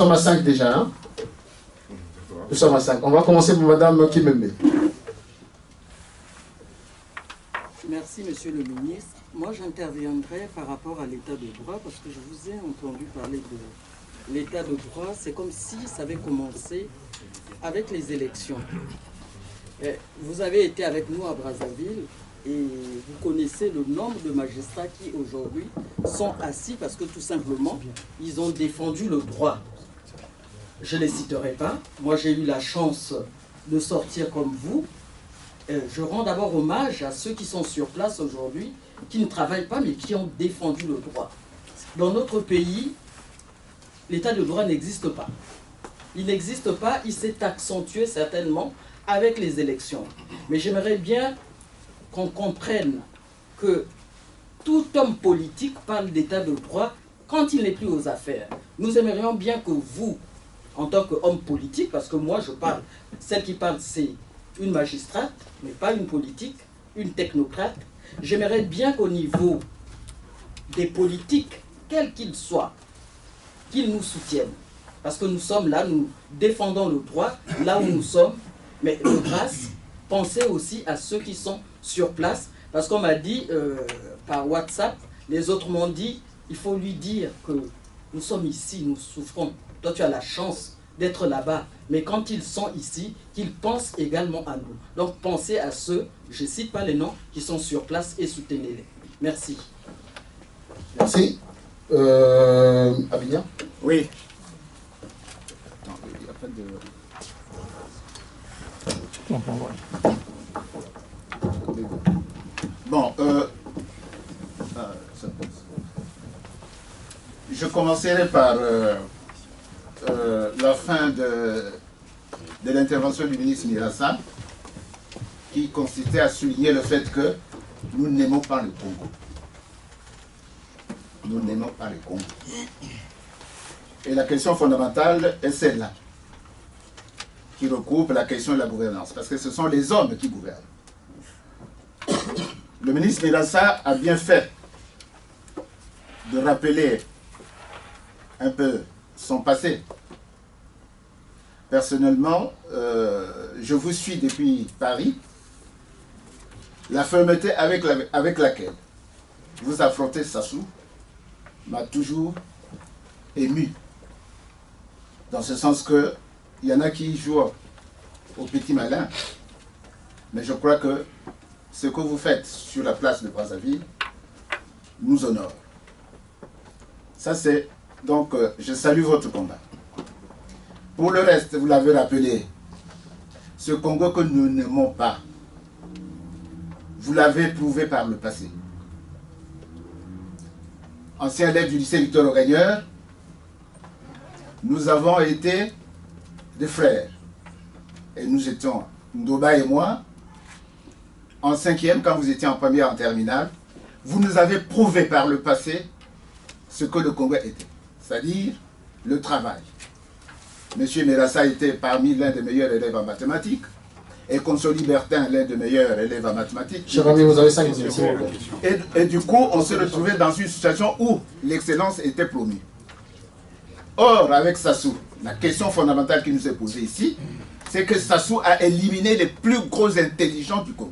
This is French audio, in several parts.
Nous sommes à 5 déjà. Hein? Nous sommes à 5. On va commencer par Madame Kimembe. Merci, Monsieur le Ministre. Moi, j'interviendrai par rapport à l'état de droit, parce que je vous ai entendu parler de l'état de droit. C'est comme si ça avait commencé avec les élections. Vous avez été avec nous à Brazzaville et vous connaissez le nombre de magistrats qui aujourd'hui sont assis parce que tout simplement, ils ont défendu le droit. Je ne les citerai pas. Moi, j'ai eu la chance de sortir comme vous. Je rends d'abord hommage à ceux qui sont sur place aujourd'hui, qui ne travaillent pas, mais qui ont défendu le droit. Dans notre pays, l'état de droit n'existe pas. Il n'existe pas, il s'est accentué certainement avec les élections. Mais j'aimerais bien qu'on comprenne que tout homme politique parle d'état de droit quand il n'est plus aux affaires. Nous aimerions bien que vous, en tant qu'homme politique, parce que moi je parle, celle qui parle c'est une magistrate, mais pas une politique, une technocrate. J'aimerais bien qu'au niveau des politiques, quels qu'ils soient, qu'ils nous soutiennent. Parce que nous sommes là, nous défendons le droit, là où nous sommes. Mais de grâce, pensez aussi à ceux qui sont sur place. Parce qu'on m'a dit par WhatsApp, les autres m'ont dit, il faut lui dire que nous sommes ici, nous souffrons. Toi, tu as la chance d'être là-bas. Mais quand ils sont ici, qu'ils pensent également à nous. Donc pensez à ceux, je ne cite pas les noms, qui sont sur place et soutenez-les. Merci. Merci. Abidjan? Oui. Bon, je commencerai par la fin de l'intervention du ministre Mirassa, qui consistait à souligner le fait que nous n'aimons pas le Congo. Nous n'aimons pas le Congo. Et la question fondamentale est celle-là, qui recoupe la question de la gouvernance, parce que ce sont les hommes qui gouvernent. Le ministre Mirassa a bien fait de rappeler un peu son passé. Personnellement, je vous suis depuis Paris. La fermeté avec laquelle vous affrontez Sassou m'a toujours ému. Dans ce sens que il y en a qui jouent au petit malin. Mais je crois que ce que vous faites sur la place de Brazzaville nous honore. Ça c'est... Donc, je salue votre combat. Pour le reste, vous l'avez rappelé, ce Congo que nous n'aimons pas, vous l'avez prouvé par le passé. Ancien élève du lycée Victor Auregneur, nous avons été des frères. Et nous étions, Ndoba et moi, en 5e, quand vous étiez en première, en terminale, vous nous avez prouvé par le passé ce que le Congo était. C'est-à-dire le travail. Monsieur Mirassa était parmi l'un des meilleurs élèves en mathématiques, et Consoli Bertin, l'un des meilleurs élèves en mathématiques. Cher ami, vous avez 5 minutes. Et du coup, on se retrouvait dans une situation où l'excellence était promue. Or, avec Sassou, la question fondamentale qui nous est posée ici, c'est que Sassou a éliminé les plus gros intelligents du Congo.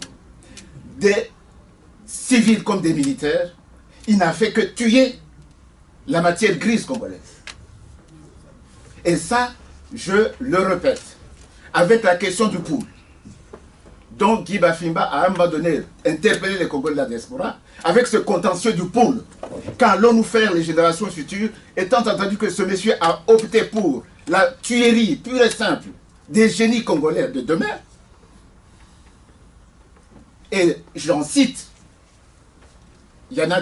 Des civils comme des militaires, il n'a fait que tuer la matière grise congolaise. Et ça, je le répète, avec la question du pool. Donc Guy Bafimba a à un moment donné interpellé les Congolais de la diaspora avec ce contentieux du pool. Qu'allons-nous faire les générations futures, étant entendu que ce monsieur a opté pour la tuerie pure et simple des génies congolais de demain. Et j'en cite, il y en a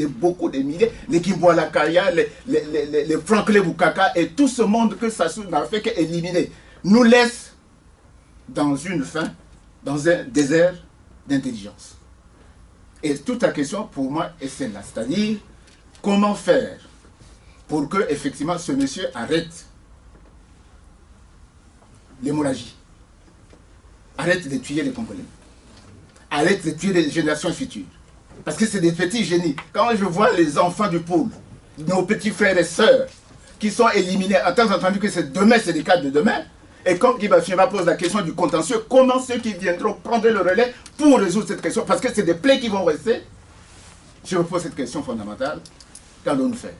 beaucoup de milliers, les Kimboala Kaya, les Franklin Bukaka et tout ce monde que Sassou n'a fait qu'éliminer, nous laisse dans une faim, dans un désert d'intelligence. Et toute la question pour moi est celle-là, c'est-à-dire comment faire pour que effectivement ce monsieur arrête l'hémorragie, arrête de tuer les Congolais, arrête de tuer les générations futures. Parce que c'est des petits génies. Quand je vois les enfants du pôle, nos petits frères et sœurs, qui sont éliminés, en tant entendu que c'est demain, c'est les cas de demain. Et quand Guy Finva pose la question du contentieux, comment ceux qui viendront prendre le relais pour résoudre cette question? Parce que c'est des plaies qui vont rester. Je vous pose cette question fondamentale. Qu'allons-nous faire?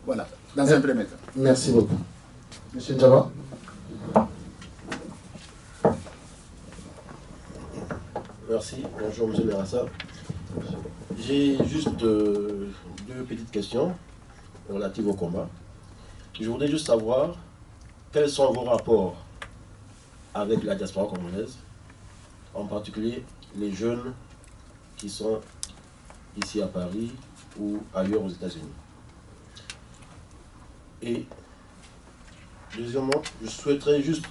Voilà, dans un premier temps. Merci beaucoup. Monsieur Djaba. Merci. Bonjour, monsieur Merassa. J'ai juste deux petites questions relatives au combat. Je voudrais juste savoir quels sont vos rapports avec la diaspora congolaise, en particulier les jeunes qui sont ici à Paris ou ailleurs aux États-Unis. Et deuxièmement, je souhaiterais juste,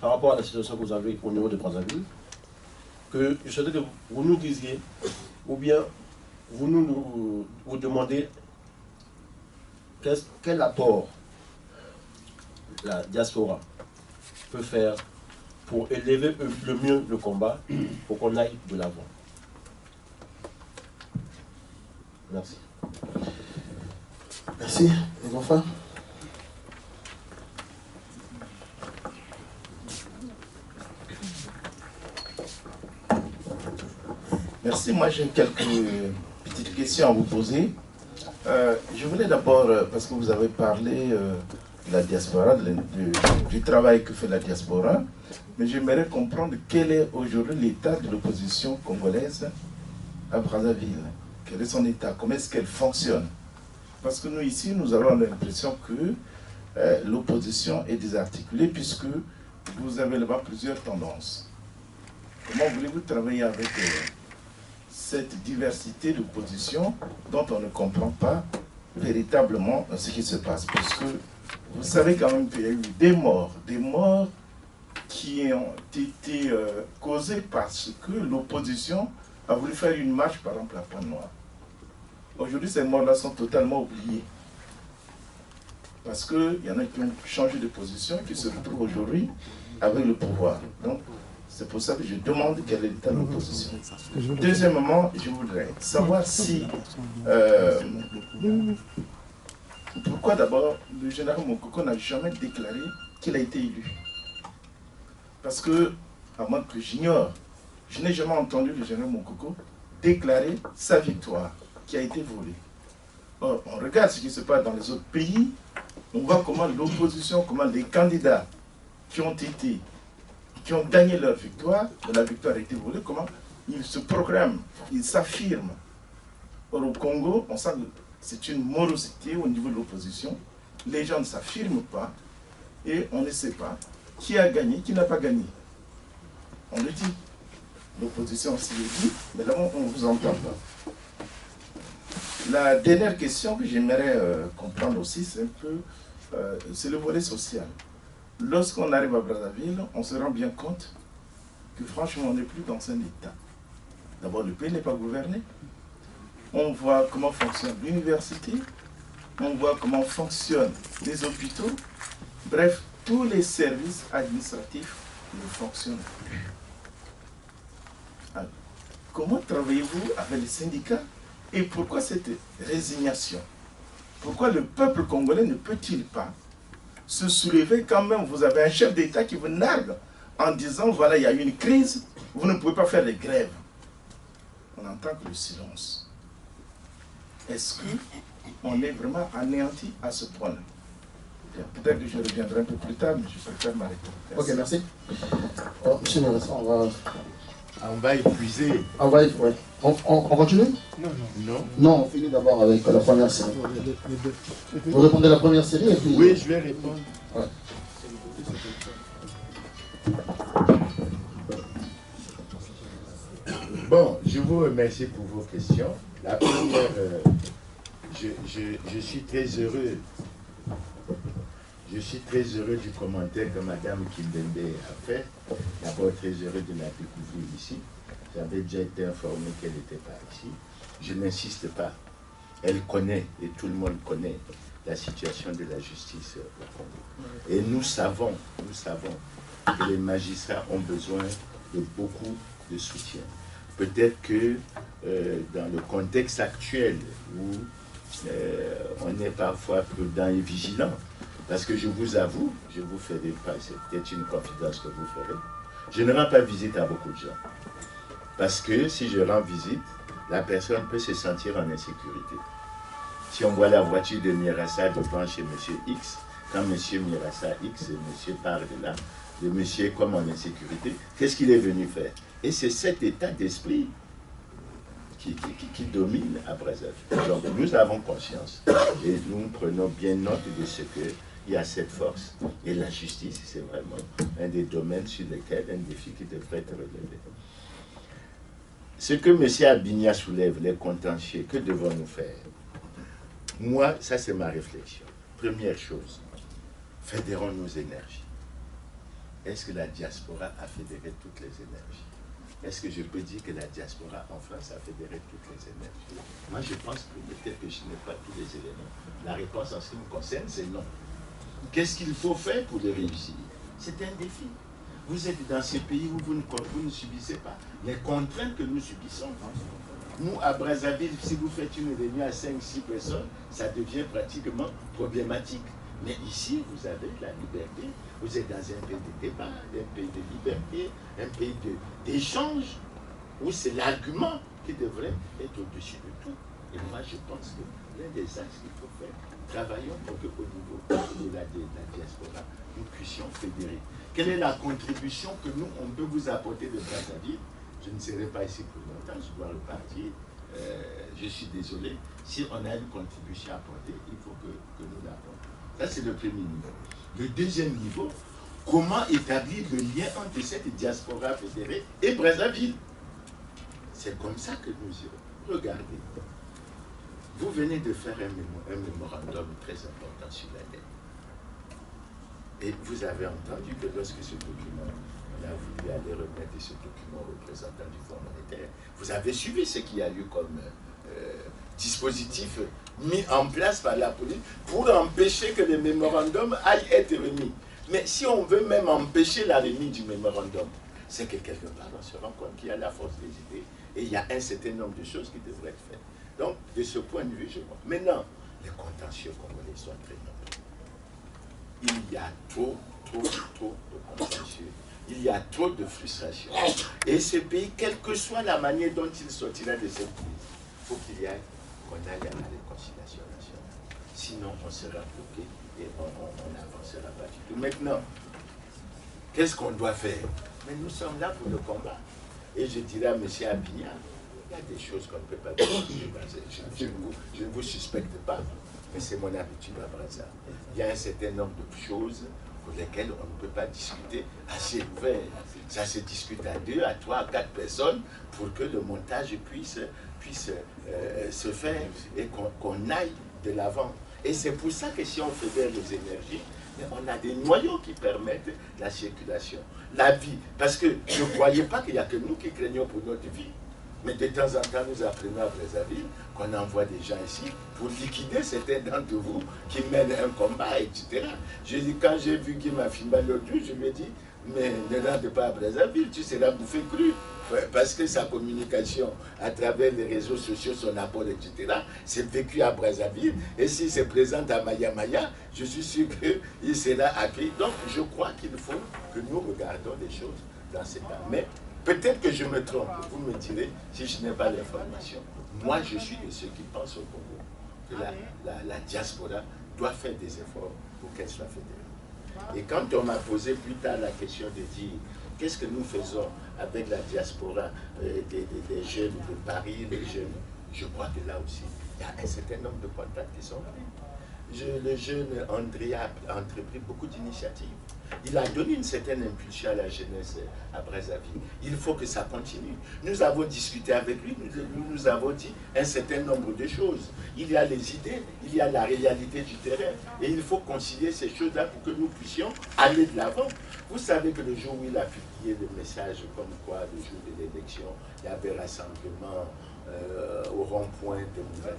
par rapport à la situation que vous avez au niveau de Brazzaville, que je souhaiterais que vous nous disiez, ou bien vous demandez quel apport la diaspora peut faire pour élever le mieux le combat, pour qu'on aille de l'avant. Merci. Merci. Les enfants. Merci. Moi, j'ai quelques petites questions à vous poser. Je voulais d'abord, parce que vous avez parlé de la diaspora, du travail que fait la diaspora, mais j'aimerais comprendre quel est aujourd'hui l'état de l'opposition congolaise à Brazzaville. Quel est son état? Comment est-ce qu'elle fonctionne? Parce que nous, ici, nous avons l'impression que l'opposition est désarticulée, puisque vous avez là-bas plusieurs tendances. Comment voulez-vous travailler avec cette diversité de positions dont on ne comprend pas véritablement ce qui se passe? Parce que vous savez quand même qu'il y a eu des morts qui ont été causées parce que l'opposition a voulu faire une marche, par exemple, à Pointe-Noire. Aujourd'hui, ces morts-là sont totalement oubliées. Parce qu'il y en a qui ont changé de position, qui se retrouvent aujourd'hui avec le pouvoir. Donc, c'est pour ça que je demande quel est l'état de l'opposition. Deuxièmement, je voudrais savoir si... pourquoi d'abord le général Mokoko n'a jamais déclaré qu'il a été élu? Parce que, à moins que j'ignore, je n'ai jamais entendu le général Mokoko déclarer sa victoire qui a été volée. Or, on regarde ce qui se passe dans les autres pays, on voit comment l'opposition, comment les candidats qui ont gagné leur victoire, mais la victoire a été volée, comment ils se proclament, ils s'affirment. Or, au Congo, on sent que c'est une morosité au niveau de l'opposition. Les gens ne s'affirment pas et on ne sait pas qui a gagné, qui n'a pas gagné. On le dit. L'opposition s'y le dit, mais là, on ne vous entend pas. La dernière question que j'aimerais comprendre aussi, c'est un peu, c'est le volet social. Lorsqu'on arrive à Brazzaville, on se rend bien compte que franchement, on n'est plus dans un état. D'abord, le pays n'est pas gouverné. On voit comment fonctionne l'université, on voit comment fonctionnent les hôpitaux. Bref, tous les services administratifs ne fonctionnent plus. Alors, comment travaillez-vous avec les syndicats et pourquoi cette résignation? Pourquoi le peuple congolais ne peut-il pas se soulever quand même? Vous avez un chef d'État qui vous nargue en disant, voilà, il y a une crise, vous ne pouvez pas faire les grèves. On entend que le silence. Est-ce qu'on est vraiment anéanti à ce point-là? Peut-être que je reviendrai un peu plus tard, mais je préfère m'arrêter. Ok, merci. Oh, monsieur Merassa, on va épuiser. Ouais. On continue? Non. Non, on finit d'abord avec la première série. Vous répondez à la première série et puis... Oui, je vais répondre. Ouais. Bon, je vous remercie pour vos questions. La première, je suis très heureux. Je suis très heureux du commentaire que Madame Kimbembe a fait. D'abord, très heureux de la découvrir ici. J'avais déjà été informé qu'elle n'était pas ici. Je n'insiste pas. Elle connaît, et tout le monde connaît, la situation de la justice au Congo. Et nous savons que les magistrats ont besoin de beaucoup de soutien. Peut-être que dans le contexte actuel où on est parfois prudent et vigilant. Parce que je vous avoue, je vous ferai pas, c'est peut-être une confidence que vous ferez, je ne rends pas visite à beaucoup de gens. Parce que si je rends visite, la personne peut se sentir en insécurité. Si on voit la voiture de Mirassa devant chez M. X, quand M. Mirassa X, monsieur parle de là, de monsieur comme en insécurité, qu'est-ce qu'il est venu faire? Et c'est cet état d'esprit qui domine à Brazzaville. Donc nous avons conscience et nous prenons bien note de ce qu'il y a cette force. Et la justice, c'est vraiment un des domaines sur lesquels un défi qui devrait être relevé. Ce que M. Abigna soulève, les contentieux, que devons-nous faire? Moi, ça c'est ma réflexion. Première chose, fédérons nos énergies. Est-ce que la diaspora a fédéré toutes les énergies? Est-ce que je peux dire que la diaspora en France a fédéré toutes les énergies? Moi, je pense que peut-être que je n'ai pas tous les éléments. La réponse en ce qui me concerne, c'est non. Qu'est-ce qu'il faut faire pour le réussir? C'est un défi. Vous êtes dans ces pays où vous ne subissez pas les contraintes que nous subissons. Nous, à Brazzaville, si vous faites une réunion à 5-6 personnes, ça devient pratiquement problématique. Mais ici, vous avez la liberté. Vous êtes dans un pays de débat, un pays de liberté, un pays d'échange, où c'est l'argument qui devrait être au-dessus de tout. Et moi, je pense que l'un des axes qu'il faut faire, travaillons pour qu'au niveau de la diaspora, nous puissions fédérer. Quelle est la contribution que nous, on peut vous apporter de Brazzaville? Je ne serai pas ici pour longtemps, je dois repartir. Je suis désolé. Si on a une contribution à apporter, il faut que nous l'apportons. Ça, c'est le premier niveau. Le deuxième niveau, comment établir le lien entre cette diaspora fédérée et Brazzaville? C'est comme ça que nous irons. Regardez. Vous venez de faire un mémorandum très important sur la dette. Et vous avez entendu que lorsque ce document, on a voulu aller remettre ce document au représentant du Fonds monétaire, vous avez suivi ce qu'il y a eu comme dispositif mis en place par la police pour empêcher que le mémorandum aille être remis. Mais si on veut même empêcher la remise du mémorandum, c'est que quelque part on se rend compte qu'il y a la force des idées et il y a un certain nombre de choses qui devraient être faites. Donc, de ce point de vue, je vois. Maintenant, les contentieux congolais sont très nombreux. Il y a trop de contentieux. Il y a trop de frustration. Et ce pays, quelle que soit la manière dont il sortira de cette crise, il faut qu'il y ait qu'on aille à la réconciliation nationale. Sinon, on sera bloqué et on n'avancera pas du tout. Maintenant, qu'est-ce qu'on doit faire? Mais nous sommes là pour le combat. Et je dirais à M. Abigna, il y a des choses qu'on ne peut pas dire. Je ne vous suspecte pas, mais c'est mon habitude à Brazzaville. Il y a un certain nombre de choses pour lesquelles on ne peut pas discuter assez ouvert. Ça se discute à 2, à 3, à 4 personnes pour que le montage puisse se faire et qu'on aille de l'avant. Et c'est pour ça que si on fédère les énergies, on a des noyaux qui permettent la circulation, la vie. Parce que ne croyez pas qu'il n'y a que nous qui craignons pour notre vie. Mais de temps en temps, nous apprenons à Brazzaville qu'on envoie des gens ici pour liquider certains d'entre vous qui mènent un combat, etc. Je dis, quand j'ai vu qu'il m'a filmé l'autre jour, je lui ai dit, mais ne rentre pas à Brazzaville, tu seras bouffé cru. Parce que sa communication à travers les réseaux sociaux, son apport, etc., c'est vécu à Brazzaville. Et s'il se présente à Maya Maya, je suis sûr qu'il sera accueilli. Donc, je crois qu'il faut que nous regardions les choses dans cet temps. Mais peut-être que je me trompe. Vous me direz si je n'ai pas l'information. Moi, je suis de ceux qui pensent au Congo que la diaspora doit faire des efforts pour qu'elle soit fédérée. Et quand on m'a posé plus tard la question de dire qu'est-ce que nous faisons avec la diaspora des jeunes de Paris, les jeunes, je crois que là aussi, il y a un certain nombre de contacts qui sont pris. Le jeune André a entrepris beaucoup d'initiatives. Il a donné une certaine impulsion à la jeunesse à Brazzaville. Il faut que ça continue. Nous avons discuté avec lui, nous avons dit un certain nombre de choses. Il y a les idées, il y a la réalité du terrain. Et il faut concilier ces choses-là pour que nous puissions aller de l'avant. Vous savez que le jour où il a publié le message comme quoi, le jour de l'élection, il y avait rassemblement au rond-point de Mouvali.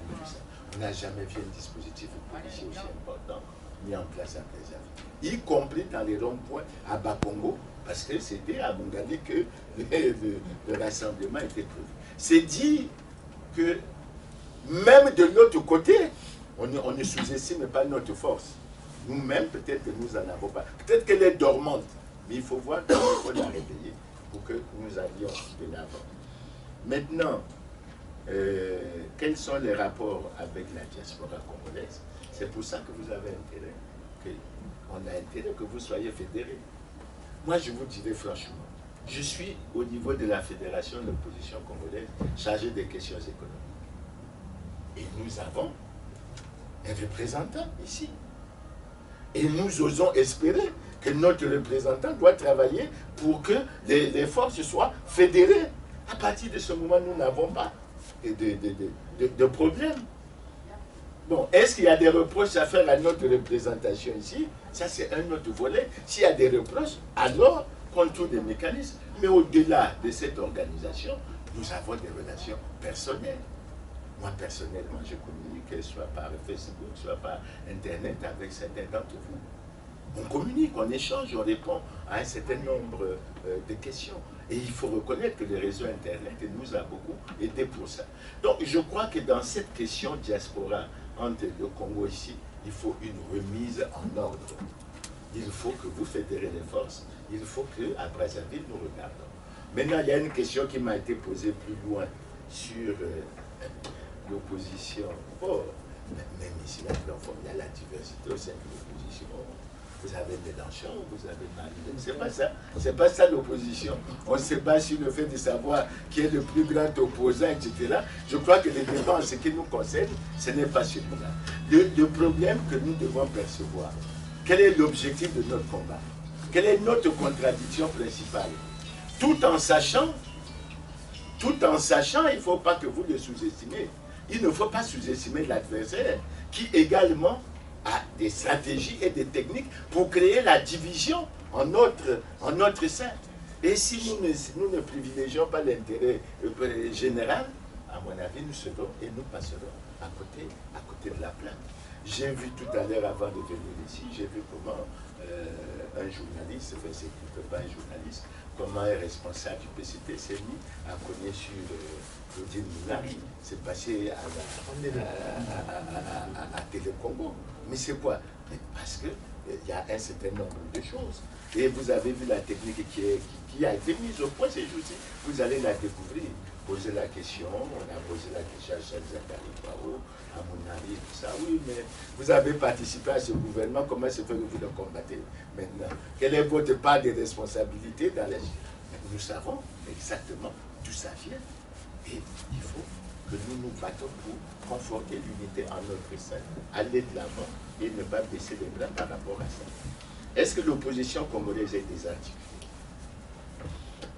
On n'a jamais vu un dispositif policier aussi important mis en place à Brazzaville, y compris dans les ronds-points à Bakongo, parce que c'était à Moungali que le rassemblement était prévu. C'est dire que Même de l'autre côté, on ne sous-estime pas notre force. Nous-mêmes, peut-être que nous n'en avons pas. Peut-être qu'elle est dormante, mais il faut voir comment il faut la réveiller pour que nous allions de l'avant. Maintenant, quels sont les rapports avec la diaspora congolaise? C'est pour ça que vous avez intérêt, on a intérêt que vous soyez fédérés. Moi, je vous dirai franchement, je suis au niveau de la Fédération de l'opposition congolaise chargée des questions économiques. Et nous avons un représentant ici. Et nous osons espérer que notre représentant doit travailler pour que les forces soient fédérées. À partir de ce moment, nous n'avons pas de problème. Bon, est-ce qu'il y a des reproches à faire à notre représentation ici? Ça, c'est un autre volet. S'il y a des reproches, alors, qu'on trouve des mécanismes. Mais au-delà de cette organisation, nous avons des relations personnelles. Moi, personnellement, je communique soit par Facebook, soit par Internet avec certains d'entre vous. On communique, on échange, on répond à un certain nombre de questions. Et il faut reconnaître que le réseau Internet nous a beaucoup aidé pour ça. Donc, je crois que dans cette question diaspora entre le Congo ici, il faut une remise en ordre. Il faut que vous fédérez les forces. Il faut qu'à Brazzaville, nous regardons. Maintenant, il y a une question qui m'a été posée plus loin sur l'opposition. Oh, même ici, il y a la diversité au sein de l'opposition. Vous avez Mélenchon, vous avez Marine. C'est pas ça. C'est pas ça l'opposition. On se bat sur le fait de savoir qui est le plus grand opposant, etc. Je crois que les débats en ce qui nous concerne, ce n'est pas celui-là. Le problème que nous devons percevoir, quel est l'objectif de notre combat? Quelle est notre contradiction principale? Tout en sachant, il ne faut pas que vous le sous-estimez. Il ne faut pas sous-estimer l'adversaire qui également a des stratégies et des techniques pour créer la division en notre sein. Et si nous ne privilégions pas l'intérêt général, à mon avis, nous serons et nous passerons à côté de la plaque. J'ai vu tout à l'heure, avant de venir ici, j'ai vu comment un journaliste, enfin c'est plutôt pas un journaliste, comment un responsable du PCT s'est mis à cogner sur Claudine Mounari. C'est passé à Télécongo. Mais c'est quoi? Parce qu'il y a un certain nombre de choses. Et vous avez vu la technique qui a été mise au point ces jours-ci. Vous allez la découvrir. Poser la question, on a posé la question à Cheikh Zakari Pao, à Mounari, tout ça. Oui, mais vous avez participé à ce gouvernement, comment se fait que vous le combattez maintenant? Quelle est votre part de responsabilité dans les... Nous savons exactement d'où ça vient. Et il faut que nous nous battons pour conforter l'unité en notre sein, aller de l'avant et ne pas baisser les bras par rapport à ça. Est-ce que l'opposition congolaise est désarticulée?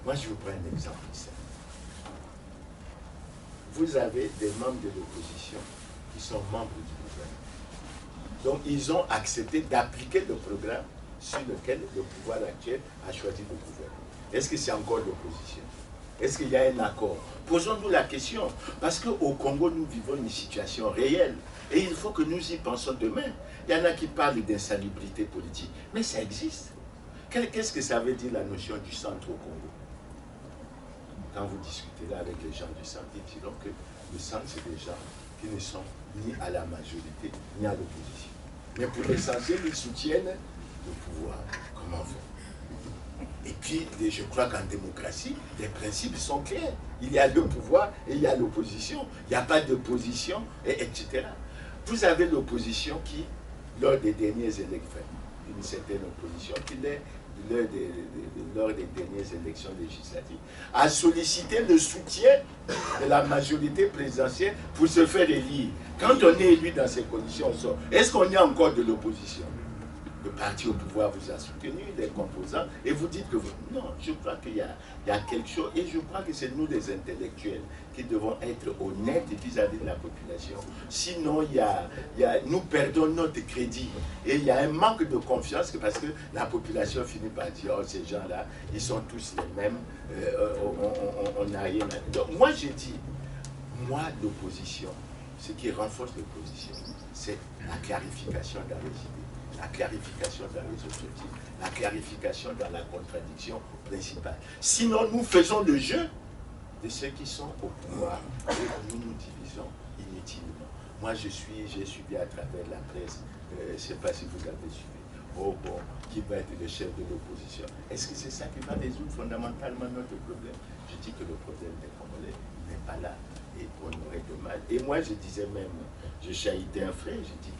Moi, je vous prends un exemple simple. Vous avez des membres de l'opposition qui sont membres du gouvernement. Donc, ils ont accepté d'appliquer le programme sur lequel le pouvoir actuel a choisi de gouverner. Est-ce que c'est encore l'opposition? Est-ce qu'il y a un accord? Posons-nous la question. Parce qu'au Congo, nous vivons une situation réelle. Et il faut que nous y pensons demain. Il y en a qui parlent d'insalubrité politique. Mais ça existe. Qu'est-ce que ça veut dire la notion du centre au Congo? Quand vous discutez là avec les gens du centre, ils diront que le centre, c'est des gens qui ne sont ni à la majorité, ni à l'opposition. Mais pour l'essentiel, ils soutiennent le pouvoir. Comment faire? Et puis, je crois qu'en démocratie, les principes sont clairs. Il y a le pouvoir et il y a l'opposition. Il n'y a pas d'opposition, etc. Vous avez l'opposition qui, lors des dernières élections, une certaine opposition qui lors des dernières élections législatives, a sollicité le soutien de la majorité présidentielle pour se faire élire. Quand on est élu dans ces conditions, est-ce qu'on est encore de l'opposition? Le parti au pouvoir vous a soutenu, les composants, et vous dites que vous... Non, je crois qu'il y a quelque chose, et je crois que c'est nous les intellectuels qui devons être honnêtes vis-à-vis de la population. Sinon, nous perdons notre crédit, et il y a un manque de confiance parce que la population finit par dire, oh, ces gens-là, ils sont tous les mêmes, on n'a rien à dire. Donc, moi, j'ai dit, l'opposition, ce qui renforce l'opposition, c'est la clarification dans les idées. La clarification dans les objectifs, la clarification dans la contradiction principale. Sinon, nous faisons le jeu de ceux qui sont au pouvoir et nous nous divisons inutilement. Moi, j'ai suivi à travers la presse, je ne sais pas si vous avez suivi, oh bon, qui va être le chef de l'opposition. Est-ce que c'est ça qui va résoudre fondamentalement notre problème? Je dis que le problème des Congolais n'est pas là, et on aurait de mal. Et moi, je disais même, je chahitais un frère, je dis,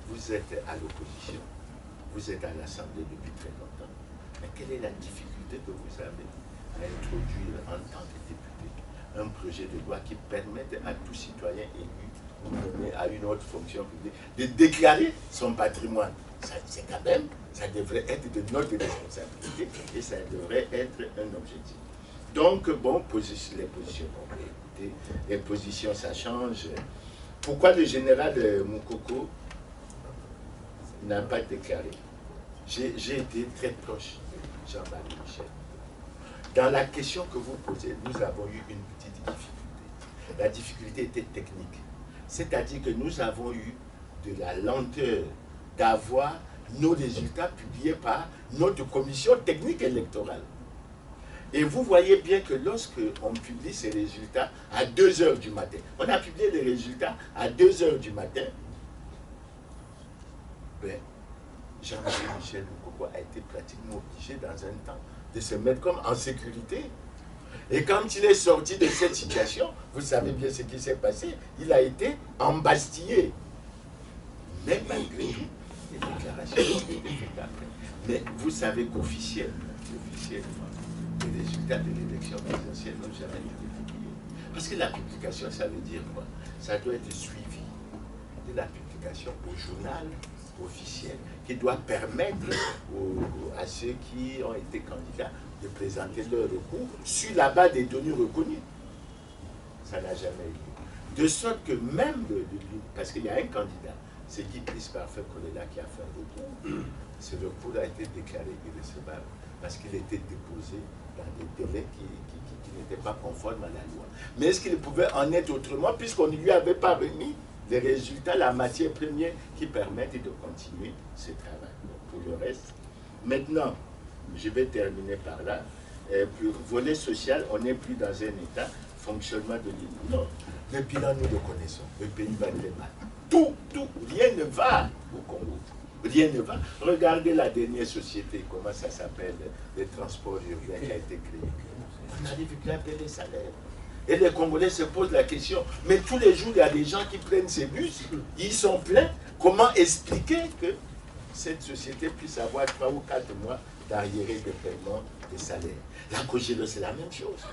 vous êtes à l'opposition, vous êtes à l'Assemblée depuis très longtemps, mais quelle est la difficulté que vous avez à introduire en tant que député un projet de loi qui permette à tout citoyen élu ou nommé à une autre fonction publique de déclarer son patrimoine? C'est quand même, ça devrait être de notre responsabilité et ça devrait être un objectif. Donc, bon, les positions, bon, écoutez, les positions, ça change. Pourquoi le général Moukoko n'a pas déclaré? J'ai été très proche de Jean-Marie Michel. Dans la question que vous posez, nous avons eu une petite difficulté. La difficulté était technique. C'est-à-dire que nous avons eu de la lenteur d'avoir nos résultats publiés par notre commission technique électorale. Et vous voyez bien que lorsque on publie ces résultats à 2 h du matin, on a publié les résultats à 2 h du matin, ben, Jean-Marie Michel Moukoko a été pratiquement obligé dans un temps de se mettre comme en sécurité. Et quand il est sorti de cette situation, vous savez bien ce qui s'est passé, il a été embastillé. Mais malgré tout, les déclarations ont été faites après. Mais vous savez qu'officiellement, les résultats de l'élection présidentielle n'ont jamais été publiés. Parce que la publication, ça veut dire quoi? Ça doit être suivi de la publication au journal officiel qui doit permettre à ceux qui ont été candidats de présenter leur recours sur la base des données reconnues. Ça n'a jamais eu. De sorte que même, parce qu'il y a un candidat, c'est Guy Parfait Kolela qui a fait un recours, ce recours a été déclaré irrecevable parce qu'il était déposé dans des délais qui n'étaient pas conformes à la loi. Mais est-ce qu'il pouvait en être autrement puisqu'on ne lui avait pas remis les résultats, la matière première qui permettent de continuer ce travail. Donc, pour le reste, maintenant, je vais terminer par là. Pour volet social, on n'est plus dans un état fonctionnement de l'île. Non, le bilan, nous le connaissons. Le pays va très mal. Tout, rien ne va au Congo. Rien ne va. Regardez la dernière société, comment ça s'appelle, les transports urbains qui a été créé. On n'arrive plus à payer les salaires. Et les Congolais se posent la question, mais tous les jours, il y a des gens qui prennent ces bus, ils sont pleins. Comment expliquer que cette société puisse avoir 3 ou 4 mois d'arriéré de paiement des salaires? La COGELO, c'est la même chose.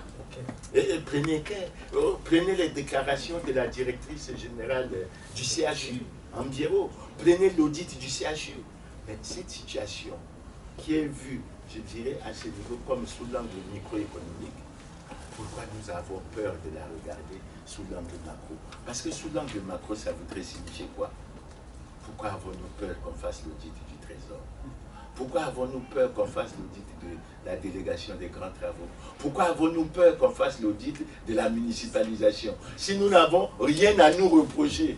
Et prenez les déclarations de la directrice générale du CHU, en Biero. Prenez l'audit du CHU. Mais cette situation qui est vue, je dirais, à ce niveau comme sous l'angle microéconomique, pourquoi nous avons peur de la regarder sous l'angle macro? Parce que sous l'angle macro, ça voudrait signifier quoi? Pourquoi avons-nous peur qu'on fasse l'audit du Trésor? Pourquoi avons-nous peur qu'on fasse l'audit de la délégation des grands travaux? Pourquoi avons-nous peur qu'on fasse l'audit de la municipalisation? Si nous n'avons rien à nous reprocher,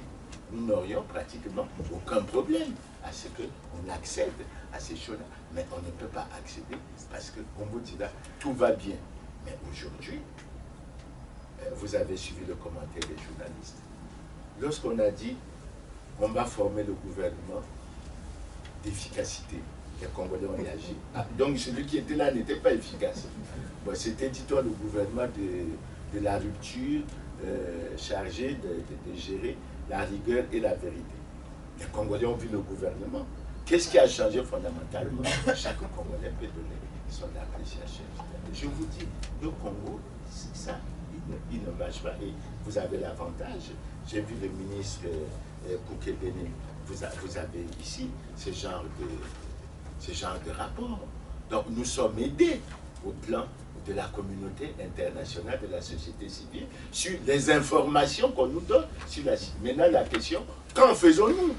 nous n'aurions pratiquement aucun problème à ce qu'on accède à ces choses-là. Mais on ne peut pas accéder parce que, on vous dit là, tout va bien. Mais aujourd'hui, vous avez suivi le commentaire des journalistes. Lorsqu'on a dit on va former le gouvernement d'efficacité, les Congolais ont réagi. Donc celui qui était là n'était pas efficace. Bon, c'était, dit-on, le gouvernement de la rupture chargé de gérer la rigueur et la vérité. Les Congolais ont vu le gouvernement. Qu'est-ce qui a changé fondamentalement? Chaque Congolais peut donner son appréciation. Je vous dis, le Congo, c'est ça, il ne marche pas. Et vous avez l'avantage, j'ai vu le ministre Poukedene, vous avez ici ce genre de rapport. Donc nous sommes aidés au plan de la communauté internationale, de la société civile, sur les informations qu'on nous donne sur la Chine. Maintenant la question, qu'en faisons-nous?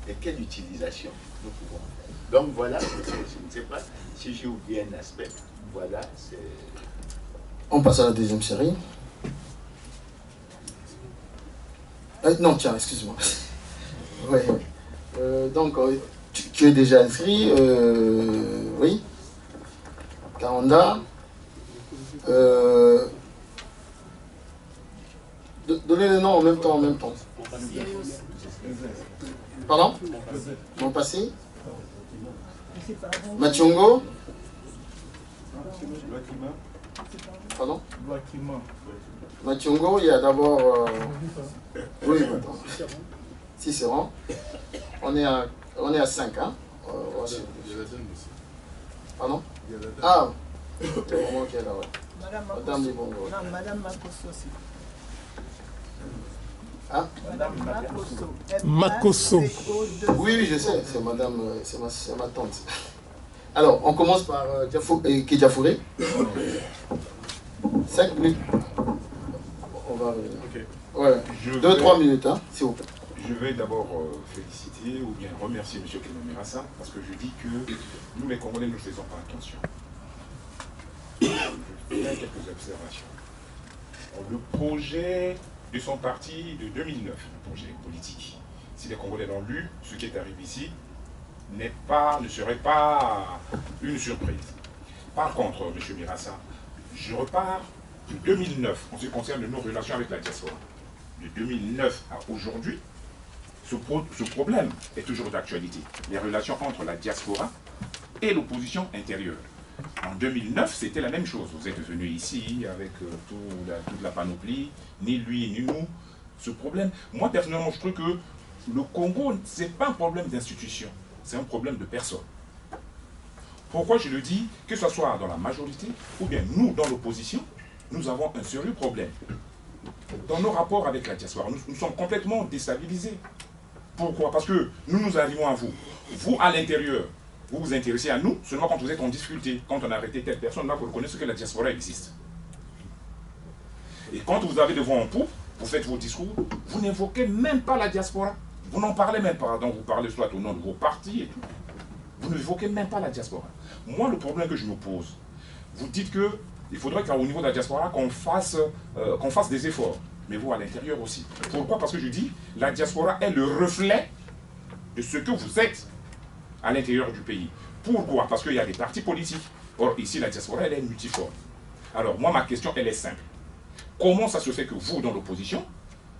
Et quelle utilisation nous pouvons faire? Donc voilà, je ne sais pas si j'ai oublié un aspect. Voilà, c'est... On passe à la deuxième série. Non, tiens, excuse-moi. Ouais. Donc, tu es déjà inscrit, oui. Kaonda. Donnez les noms en même temps, Pardon? Mon passé? Machungo? Pardon? Machungo, il y a d'abord... oui, attends. Cicéron. On est à 5, hein? Pardon? Ah! C'est vraiment qui est là, ouais. Madame Libongo. Non, Madame Makosso aussi. Hein? Madame Makosso. Makosso. Oui, je sais, c'est madame, c'est ma tante. Alors, on commence par Kidjafouré. 5 minutes. On va revenir. Ouais. 2-3 minutes, hein, s'il vous plaît. Je vais d'abord féliciter ou bien remercier M. Kenomi Rassa parce que je dis que nous, les Congolais, nous ne faisons pas attention. Je fais quelques observations. Le projet de son parti de 2009, un projet politique, si les Congolais l'ont lu, ce qui est arrivé ici ne serait pas une surprise. Par contre, M. Mirassa, je repars de 2009 en ce qui concerne nos relations avec la diaspora. De 2009 à aujourd'hui, ce problème est toujours d'actualité. Les relations entre la diaspora et l'opposition intérieure. En 2009, c'était la même chose. Vous êtes venu ici avec toute la panoplie, ni lui ni nous. Ce problème, moi personnellement, je trouve que le Congo, ce n'est pas un problème d'institution, c'est un problème de personne. Pourquoi je le dis? Que ce soit dans la majorité ou bien nous, dans l'opposition, nous avons un sérieux problème. Dans nos rapports avec la diaspora, nous sommes complètement déstabilisés. Pourquoi? Parce que nous arrivons à vous. Vous, à l'intérieur, vous vous intéressez à nous seulement quand vous êtes en difficulté. Quand on a arrêté telle personne, là, vous reconnaissez que la diaspora existe. Et quand vous avez devant un pouls, vous faites vos discours, vous n'évoquez même pas la diaspora. Vous n'en parlez même pas. Donc vous parlez soit au nom de vos partis et tout. Vous n'évoquez même pas la diaspora. Moi, le problème que je me pose, vous dites qu'il faudrait qu'au niveau de la diaspora, qu'on fasse des efforts. Mais vous, à l'intérieur aussi. Pourquoi? Parce que je dis, la diaspora est le reflet de ce que vous êtes à l'intérieur du pays. Pourquoi? Parce qu'il y a des partis politiques. Or, ici, la diaspora, elle est multiforme. Alors, moi, ma question, elle est simple. Comment ça se fait que vous, dans l'opposition,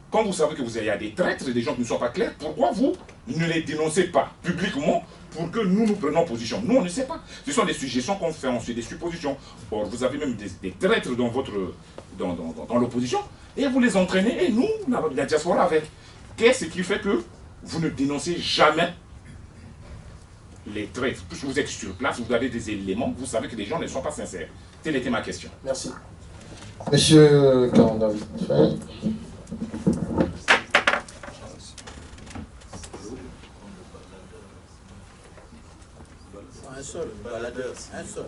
quand vous savez que vous avez des traîtres, des gens qui ne sont pas clairs, pourquoi vous ne les dénoncez pas publiquement pour que nous prenions position? Nous, on ne sait pas. Ce sont des suggestions qu'on fait, on fait des suppositions. Or, vous avez même des traîtres dans l'opposition, et vous les entraînez, et nous, la diaspora avec. Qu'est-ce qui fait que vous ne dénoncez jamais les traîtres? Puisque vous êtes sur place, vous avez des éléments, vous savez que les gens ne sont pas sincères. Telle était ma question. Merci. Monsieur Karandavi. Un seul, baladeur, un seul.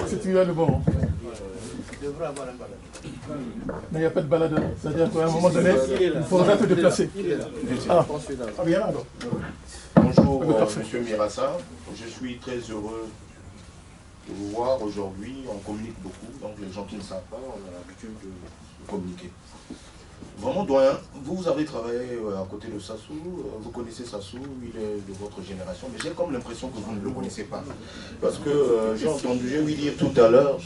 C'est celui-là le bon. Il devrait avoir un baladeur. Mais il n'y a pas de baladeur. C'est-à-dire qu'à un moment donné, il faudra se déplacer. Ah, bien là alors. Bonjour, Monsieur Mirassa. Je suis très heureux de vous voir aujourd'hui. On communique beaucoup, donc les gens qui ne savent pas, on a l'habitude de communiquer. Vraiment, doyen, vous avez travaillé à côté de Sassou, vous connaissez Sassou, il est de votre génération, mais j'ai comme l'impression que vous ne le connaissez pas. Parce que j'ai ouï dire tout à l'heure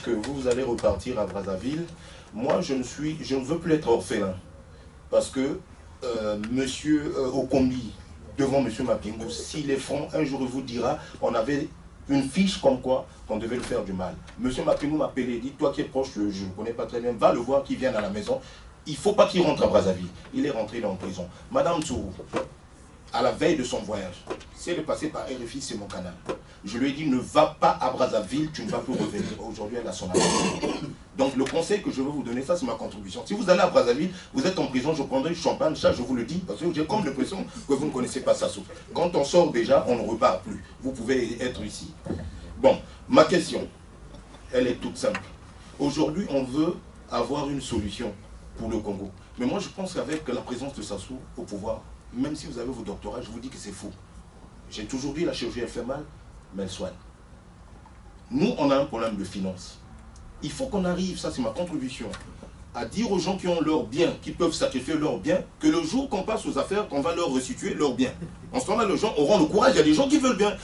que vous allez repartir à Brazzaville. Moi, je ne veux plus être orphelin. Parce que monsieur Okombi, devant monsieur Mapingo, s'il est franc, un jour il vous dira, on avait une fiche comme quoi on devait le faire du mal. Monsieur Mapingo m'a appelé, dit, toi qui es proche, je ne le connais pas très bien, va le voir, qu'il vienne à la maison. Il ne faut pas qu'il rentre à Brazzaville. Il est rentré dans la prison. Madame Tourou, à la veille de son voyage, si elle est passée par RFI, c'est mon canal. Je lui ai dit, ne va pas à Brazzaville, tu ne vas plus revenir. Aujourd'hui, elle a son avis. Donc le conseil que je veux vous donner, ça c'est ma contribution. Si vous allez à Brazzaville, vous êtes en prison, je prendrai du champagne, ça je vous le dis, parce que j'ai comme l'impression que vous ne connaissez pas Sassou. Quand on sort déjà, on ne repart plus. Vous pouvez être ici. Bon, ma question, elle est toute simple. Aujourd'hui, on veut avoir une solution pour le Congo. Mais moi, je pense qu'avec la présence de Sassou au pouvoir, même si vous avez vos doctorats, je vous dis que c'est faux. J'ai toujours dit, la chirurgie, elle fait mal, mais elle soigne. Nous, on a un problème de finances. Il faut qu'on arrive, ça c'est ma contribution, à dire aux gens qui ont leurs biens, qui peuvent sacrifier leurs biens, que le jour qu'on passe aux affaires, qu'on va leur restituer leurs biens. En ce temps-là, les gens auront le courage. Il y a des gens qui veulent bien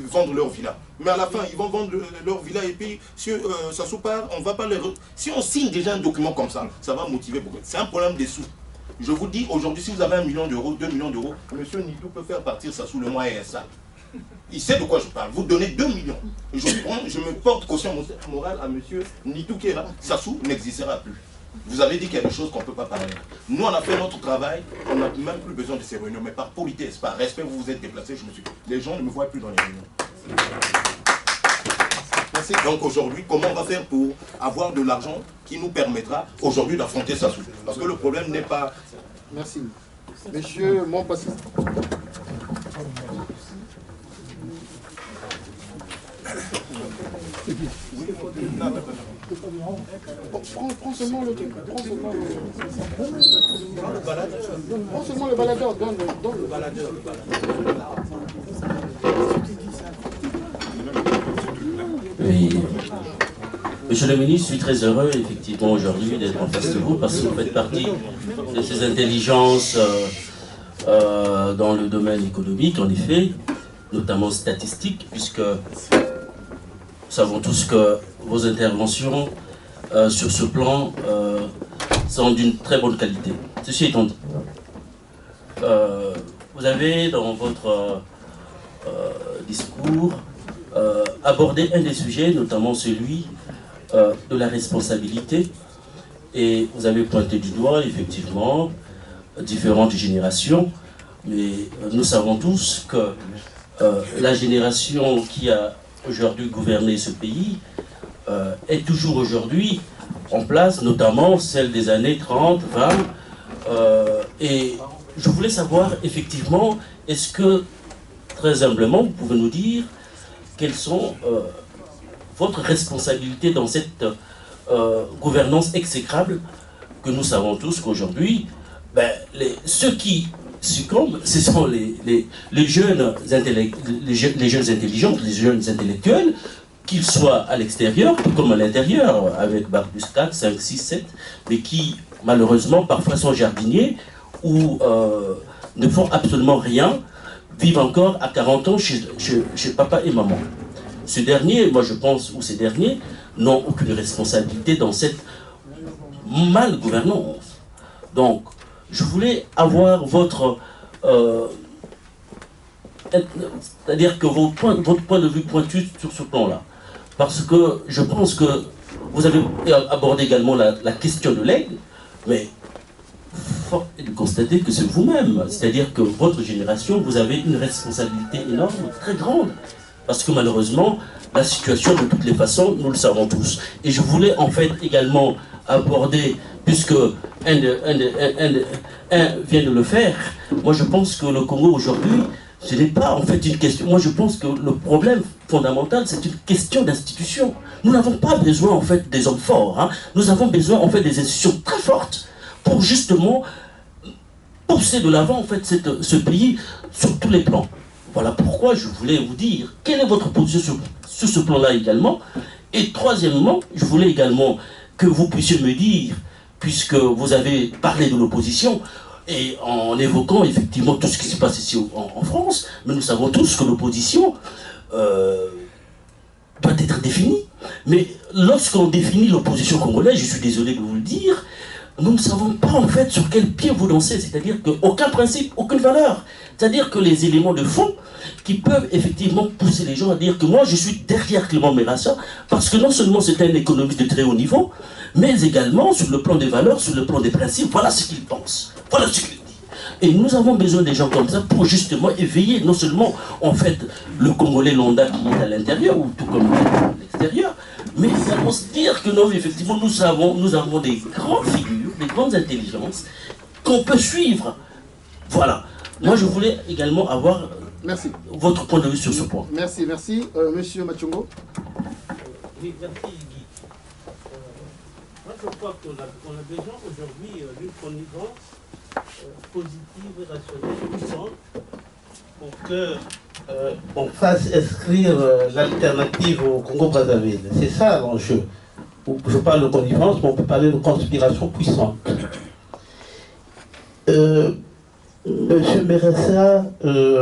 vendre leur villa. Mais à la fin, ils vont vendre leur villa et puis, si ça se part, on va pas les... Si on signe déjà un document comme ça, ça va motiver beaucoup. C'est un problème des sous. Je vous dis, aujourd'hui, si vous avez 1 million d'euros, 2 millions d'euros, monsieur Nitou peut faire partir ça sous le mois RSA. Il sait de quoi je parle. Vous donnez 2 millions. Je me porte caution morale à monsieur Nitou qui est là. Sassou n'existera plus. Vous avez dit qu'il y a des choses qu'on ne peut pas parler. Nous, on a fait notre travail. On n'a même plus besoin de ces réunions. Mais par politesse, par respect, vous vous êtes déplacé. Les gens ne me voient plus dans les réunions. Merci. Donc aujourd'hui, comment on va faire pour avoir de l'argent qui nous permettra aujourd'hui d'affronter Sassou? Parce que le problème n'est pas... Merci. Monsieur Montpassy. Prends seulement le truc. Prends seulement le baladeur. Donne le baladeur. Oui. Monsieur le ministre, je suis très heureux effectivement aujourd'hui d'être en face de vous parce que vous faites partie de ces intelligences dans le domaine économique, en effet, notamment statistique, puisque nous savons tous que vos interventions sur ce plan sont d'une très bonne qualité. Ceci étant dit, vous avez dans votre discours abordé un des sujets, notamment celui de la responsabilité, et vous avez pointé du doigt effectivement différentes générations, mais nous savons tous que la génération qui a aujourd'hui gouverné ce pays est toujours aujourd'hui en place, notamment celle des années 30, 20, et je voulais savoir effectivement, est-ce que très humblement vous pouvez nous dire quelles sont votre responsabilité dans cette gouvernance exécrable que nous savons tous qu'aujourd'hui, ceux qui succombent, ce sont les jeunes intelligents, les jeunes intellectuels, qu'ils soient à l'extérieur, tout comme à l'intérieur, avec Bac plus 4, 5, 6, 7, mais qui malheureusement parfois sont jardiniers ou ne font absolument rien, vivent encore à 40 ans chez papa et maman. Ce dernier, moi je pense, ou ces derniers, n'ont aucune responsabilité dans cette mal-gouvernance. Donc, je voulais avoir votre... c'est-à-dire que votre point de vue pointu sur ce plan-là. Parce que je pense que vous avez abordé également la question de l'aigle, mais fort est de constater que c'est vous-même. C'est-à-dire que votre génération, vous avez une responsabilité énorme, très grande. Parce que malheureusement, la situation de toutes les façons, nous le savons tous. Et je voulais en fait également aborder, puisque un vient de le faire, moi je pense que le Congo aujourd'hui, ce n'est pas en fait une question. Moi je pense que le problème fondamental, c'est une question d'institution. Nous n'avons pas besoin en fait des hommes forts. Hein. Nous avons besoin en fait des institutions très fortes pour justement pousser de l'avant en fait ce pays sur tous les plans. Voilà pourquoi je voulais vous dire quelle est votre position sur ce plan-là également. Et troisièmement, je voulais également que vous puissiez me dire, puisque vous avez parlé de l'opposition, et en évoquant effectivement tout ce qui se passe ici en France, mais nous savons tous que l'opposition doit être définie. Mais lorsqu'on définit l'opposition congolaise, je suis désolé de vous le dire, nous ne savons pas en fait sur quel pied vous dansez, c'est-à-dire qu'aucun principe, aucune valeur. C'est-à-dire que les éléments de fond qui peuvent effectivement pousser les gens à dire que moi je suis derrière Clément Mérassa, parce que non seulement c'est un économiste de très haut niveau, mais également sur le plan des valeurs, sur le plan des principes, voilà ce qu'il pense, voilà ce qu'il dit. Et nous avons besoin des gens comme ça pour justement éveiller non seulement en fait le Congolais lambda qui est à l'intérieur, ou tout comme à l'extérieur, mais également se dire que non, effectivement nous avons des grandes figures, des grandes intelligences qu'on peut suivre. Voilà. Moi je voulais également avoir votre point de vue sur ce point. Merci. Monsieur Machongo. Oui, merci Guy. Moi je crois qu'on a besoin aujourd'hui d'une connivence positive et rationnelle puissante pour qu'on fasse inscrire l'alternative au Congo-Brazzaville. C'est ça l'enjeu. je parle de connivence, mais on peut parler de conspiration puissante. Monsieur Meressa,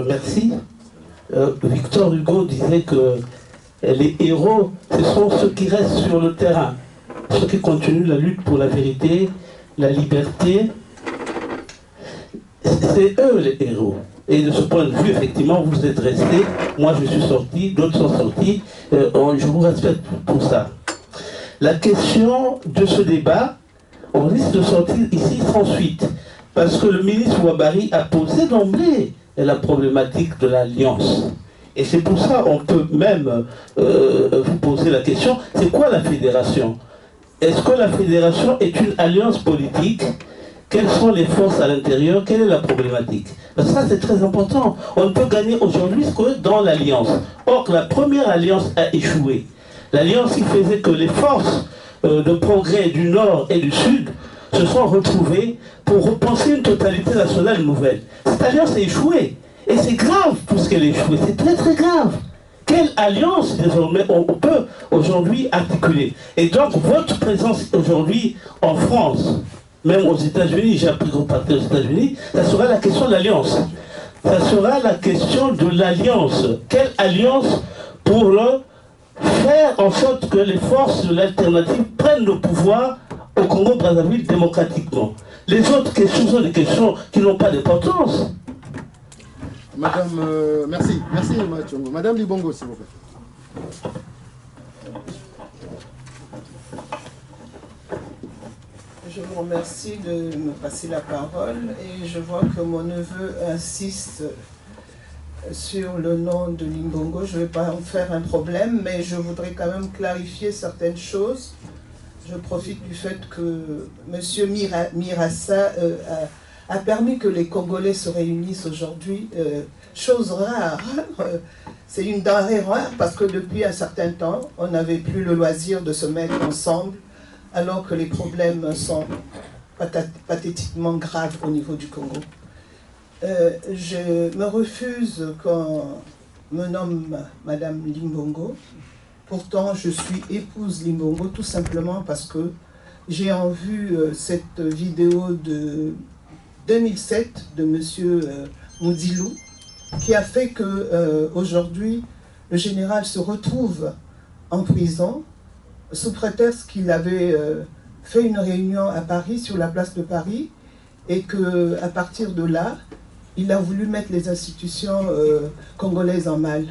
merci. Victor Hugo disait que les héros, ce sont ceux qui restent sur le terrain, ceux qui continuent la lutte pour la vérité, la liberté. C'est eux les héros. Et de ce point de vue, effectivement, vous êtes restés. Moi, je suis sorti, d'autres sont sortis. Je vous respecte pour ça. La question de ce débat, on risque de sortir ici sans suite. Parce que le ministre Ouabari a posé d'emblée la problématique de l'alliance. Et c'est pour ça qu'on peut même vous poser la question, c'est quoi la fédération? Est-ce que la fédération est une alliance politique? Quelles sont les forces à l'intérieur? Quelle est la problématique? Parce que ça, c'est très important. On ne peut gagner aujourd'hui que dans l'alliance. Or, la première alliance a échoué. L'alliance qui faisait que les forces de progrès du Nord et du Sud se sont retrouvées pour repenser une totalité nationale nouvelle. Cette alliance a échoué. Et c'est grave puisqu'elle a échoué. C'est très très grave. Quelle alliance désormais on peut aujourd'hui articuler? Et donc votre présence aujourd'hui en France, même aux États-Unis, j'ai appris que vous partez aux États-Unis, ça sera la question de l'alliance. Ça sera la question de l'alliance. Quelle alliance pour faire en sorte que les forces de l'alternative prennent le pouvoir au Congo-Brazzaville démocratiquement? Les autres questions sont des questions qui n'ont pas d'importance. Madame, merci Mathieu. Madame Libongo, s'il vous plaît. Je vous remercie de me passer la parole et je vois que mon neveu insiste sur le nom de Limbongo. Je ne vais pas en faire un problème, mais je voudrais quand même clarifier certaines choses. Je profite du fait que M. Mirassa a permis que les Congolais se réunissent aujourd'hui. Chose rare, c'est une denrée rare parce que depuis un certain temps, on n'avait plus le loisir de se mettre ensemble alors que les problèmes sont pathétiquement graves au niveau du Congo. Je me refuse qu'on me nomme Madame Limbongo. Pourtant, je suis épouse Limbongo tout simplement parce que j'ai vu cette vidéo de 2007 de M. Moudilou qui a fait que aujourd'hui le général se retrouve en prison sous prétexte qu'il avait fait une réunion à Paris, sur la place de Paris, et qu'à partir de là, il a voulu mettre les institutions congolaises en mal.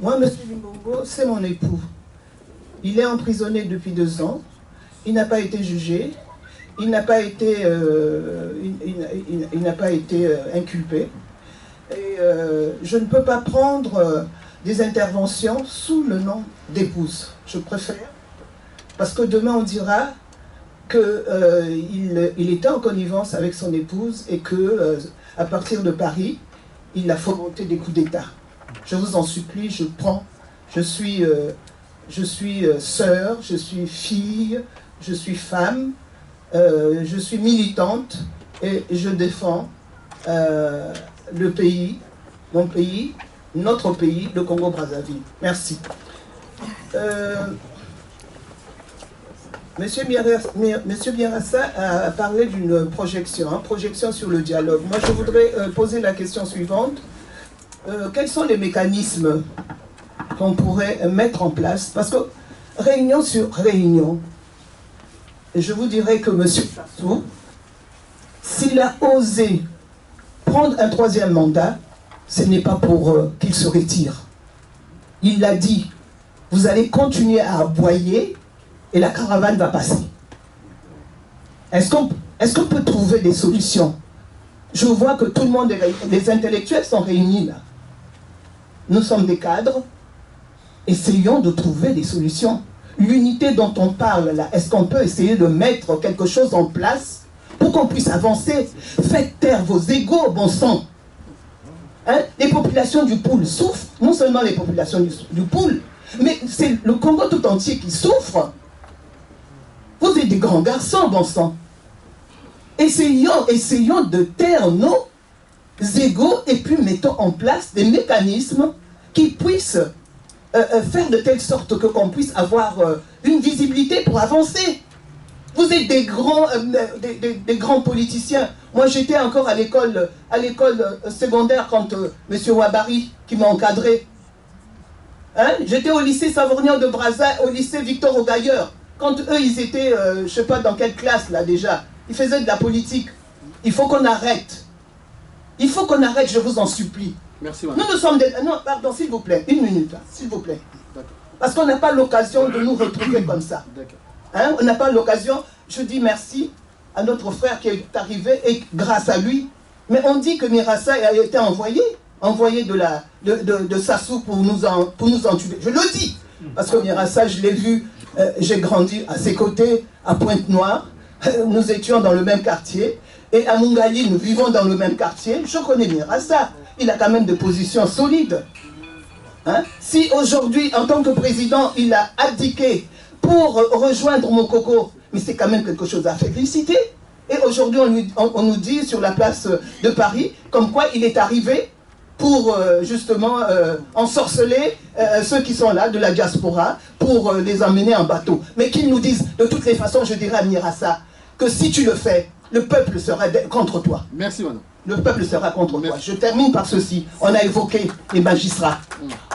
Moi, M. Limbongo, c'est mon époux. Il est emprisonné depuis 2 ans. Il n'a pas été jugé. Il n'a pas été, inculpé. Et je ne peux pas prendre des interventions sous le nom d'épouse. Je préfère. Parce que demain, on dira qu'il était en connivence avec son épouse et que à partir de Paris, il a fomenté des coups d'État. Je vous en supplie, je prends. Je suis sœur, je suis fille, je suis femme, je suis militante et je défends le pays, mon pays, notre pays, le Congo-Brazzaville. Merci. Monsieur Mirassa a parlé d'une projection, projection sur le dialogue. Moi, je voudrais poser la question suivante. Quels sont les mécanismes qu'on pourrait mettre en place? Parce que réunion sur réunion, je vous dirais que M. Sassou, s'il a osé prendre un 3e mandat, ce n'est pas pour qu'il se retire. Il l'a dit, vous allez continuer à aboyer et la caravane va passer. Est-ce qu'on peut trouver des solutions? Je vois que tout le monde, les intellectuels sont réunis là. Nous sommes des cadres. Essayons de trouver des solutions. L'unité dont on parle là, est-ce qu'on peut essayer de mettre quelque chose en place pour qu'on puisse avancer? Faites taire vos égos, bon sang. Hein? Les populations du Poul souffrent, non seulement les populations du Poul, mais c'est le Congo tout entier qui souffre. Vous êtes des grands garçons, bon sang. Essayons de taire nos égos et puis mettons en place des mécanismes qui puissent faire de telle sorte que qu'on puisse avoir une visibilité pour avancer. Vous êtes des grands politiciens. Moi, j'étais encore à l'école secondaire quand M. Ouabari, qui m'a encadré. Hein? J'étais au lycée Savorgnan de Brazza, au lycée Victor Augailleur. Quand eux, ils étaient, je ne sais pas dans quelle classe là déjà, ils faisaient de la politique. Il faut qu'on arrête. Il faut qu'on arrête, je vous en supplie. Merci, madame. Nous sommes des... Non, pardon, s'il vous plaît, une minute, s'il vous plaît. Parce qu'on n'a pas l'occasion de nous retrouver comme ça. Hein? On n'a pas l'occasion. Je dis merci à notre frère qui est arrivé et grâce à lui. Mais on dit que Mirassa a été envoyé de Sassou pour nous en tuer. Je le dis, parce que Mirassa, je l'ai vu, j'ai grandi à ses côtés, à Pointe-Noire. Nous étions dans le même quartier. Et à Mungali, nous vivons dans le même quartier. Je connais Mirassa. Il a quand même des positions solides. Hein? Si aujourd'hui, en tant que président, il a abdiqué pour rejoindre Mokoko, mais c'est quand même quelque chose à féliciter. Et aujourd'hui, on nous dit sur la place de Paris, comme quoi il est arrivé pour justement ensorceler ceux qui sont là, de la diaspora, pour les emmener en bateau. Mais qu'ils nous disent, de toutes les façons, je dirais à Mirassa, que si tu le fais, le peuple sera contre toi. Merci, madame. Le peuple sera contre toi. Je termine par ceci. On a évoqué les magistrats.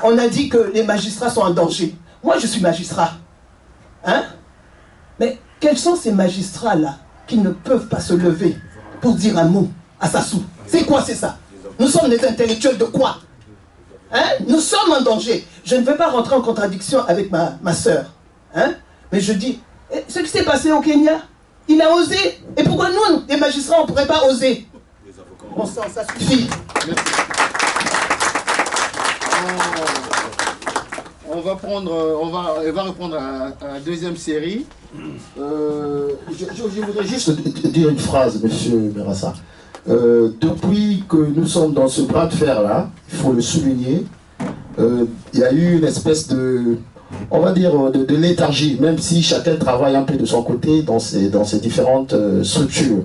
On a dit que les magistrats sont en danger. Moi, je suis magistrat. Hein? Mais quels sont ces magistrats-là qui ne peuvent pas se lever pour dire un mot à Sassou? C'est quoi, c'est ça? Nous sommes des intellectuels de quoi? Hein? Nous sommes en danger. Je ne vais pas rentrer en contradiction avec ma soeur. Hein? Mais je dis, ce qui s'est passé au Kenya, il a osé. Et pourquoi nous, les magistrats, on ne pourrait pas oser? Bon sang, ça suffit. On va reprendre à la deuxième série. Je voudrais juste dire une phrase, monsieur Mirassa. Depuis que nous sommes dans ce bras de fer-là, il faut le souligner, il y a eu une espèce de, on va dire, de léthargie, même si chacun travaille un peu de son côté dans ces différentes structures.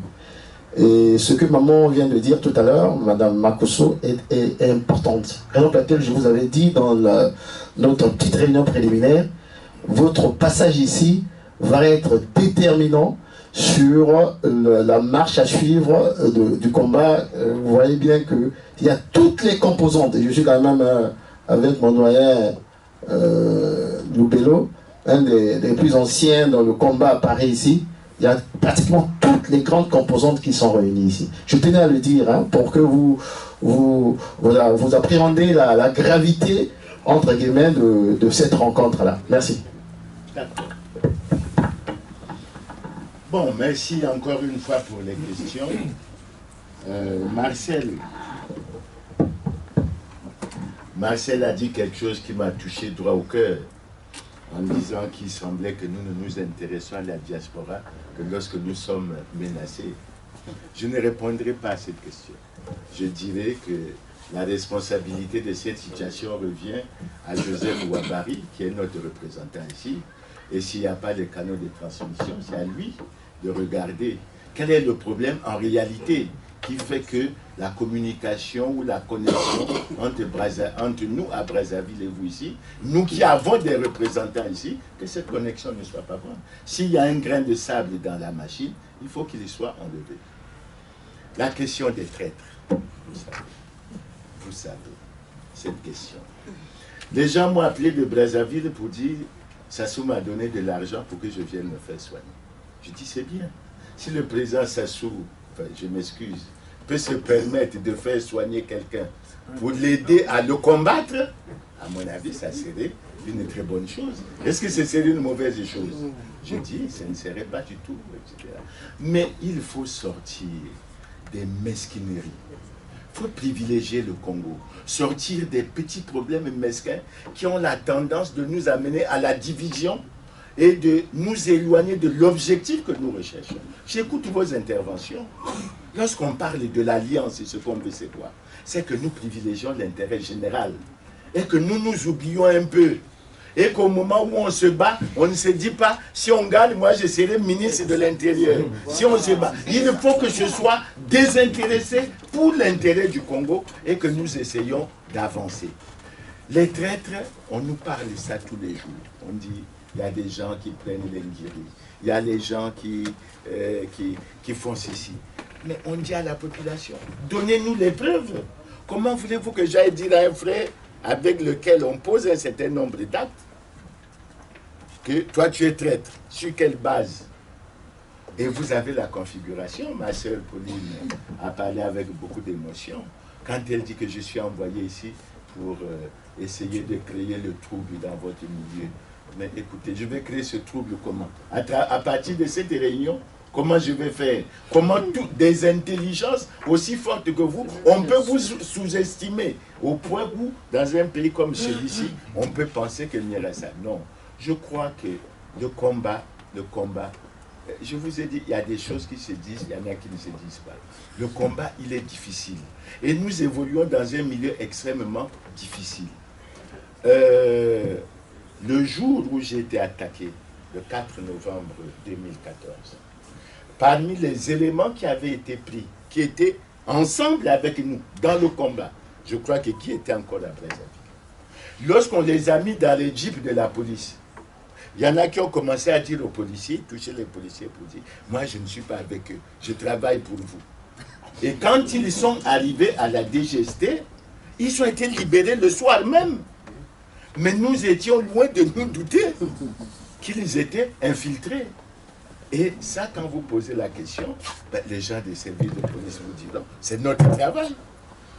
Et ce que maman vient de dire tout à l'heure, madame Makosso, est importante. Raison pour laquelle je vous avais dit dans notre petite réunion préliminaire, votre passage ici va être déterminant sur la marche à suivre du combat. Vous voyez bien qu'il y a toutes les composantes. Et je suis quand même avec mon doyen Loubello, un des plus anciens dans le combat à Paris ici. Il y a pratiquement toutes les grandes composantes qui sont réunies ici. Je tenais à le dire, hein, pour que vous appréhendez la gravité, entre guillemets, de cette rencontre-là. Merci. Bon, merci encore une fois pour les questions. Marcel a dit quelque chose qui m'a touché droit au cœur, en disant qu'il semblait que nous ne nous intéressons à la diaspora que lorsque nous sommes menacés. Je ne répondrai pas à cette question. Je dirais que la responsabilité de cette situation revient à Joseph Ouabari, qui est notre représentant ici. Et s'il n'y a pas de canaux de transmission, c'est à lui de regarder quel est le problème en réalité qui fait que la communication ou la connexion entre nous à Brazzaville et vous ici, nous qui avons des représentants ici, que cette connexion ne soit pas bonne. S'il y a un grain de sable dans la machine, il faut qu'il soit enlevé. La question des traîtres, vous savez cette question. Les gens m'ont appelé de Brazzaville pour dire « Sassou m'a donné de l'argent pour que je vienne me faire soigner ». Je dis « c'est bien. Si le président Sassou, enfin je m'excuse, peut se permettre de faire soigner quelqu'un pour l'aider à le combattre, à mon avis, ça serait une très bonne chose. Est-ce que ce serait une mauvaise chose? Je dis, ça ne serait pas du tout, etc. Mais il faut sortir des mesquineries. Il faut privilégier le Congo. Sortir des petits problèmes mesquins qui ont la tendance de nous amener à la division et de nous éloigner de l'objectif que nous recherchons. J'écoute vos interventions. Lorsqu'on parle de l'alliance, et ce qu'on veut, c'est quoi? C'est que nous privilégions l'intérêt général et que nous nous oublions un peu. Et qu'au moment où on se bat, on ne se dit pas, si on gagne, moi je serai ministre de l'Intérieur. Si on se bat, il faut que je sois désintéressé pour l'intérêt du Congo et que nous essayons d'avancer. Les traîtres, on nous parle de ça tous les jours. On dit, il y a des gens qui prennent les guéris, il y a les gens qui font ceci. Mais on dit à la population, donnez-nous les preuves. Comment voulez-vous que j'aille dire à un frère avec lequel on pose un certain nombre d'actes que toi tu es traître? Sur quelle base? Et vous avez la configuration. Ma sœur Pauline a parlé avec beaucoup d'émotion quand elle dit que je suis envoyé ici pour essayer de créer le trouble dans votre milieu. Mais écoutez, je vais créer ce trouble comment? À partir de cette réunion, comment je vais faire? Comment des intelligences aussi fortes que vous, on peut vous sous-estimer au point où, dans un pays comme celui-ci, on peut penser qu'il n'y aurait ça. Non, je crois que le combat, je vous ai dit, il y a des choses qui se disent, il y en a qui ne se disent pas. Le combat, il est difficile. Et nous évoluons dans un milieu extrêmement difficile. Le jour où j'ai été attaqué, le 4 novembre 2014, parmi les éléments qui avaient été pris, qui étaient ensemble avec nous dans le combat, je crois que qui était encore à Brazzaville. Lorsqu'on les a mis dans les jeeps de la police, il y en a qui ont commencé à dire aux policiers, toucher les policiers pour dire, moi je ne suis pas avec eux, je travaille pour vous. Et quand ils sont arrivés à la DGST, ils ont été libérés le soir même. Mais nous étions loin de nous douter qu'ils étaient infiltrés. Et ça, quand vous posez la question, ben, les gens des services de police vous disent non, c'est notre travail.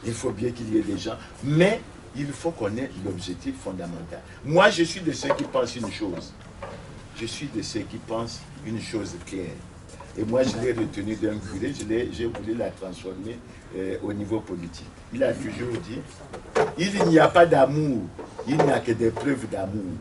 Il faut bien qu'il y ait des gens. Mais il faut qu'on ait l'objectif fondamental. Moi, je suis de ceux qui pensent une chose. Je suis de ceux qui pensent une chose claire. Et moi, je l'ai retenu d'un curé, j'ai voulu la transformer au niveau politique. Il a toujours dit, il n'y a pas d'amour, il n'y a que des preuves d'amour.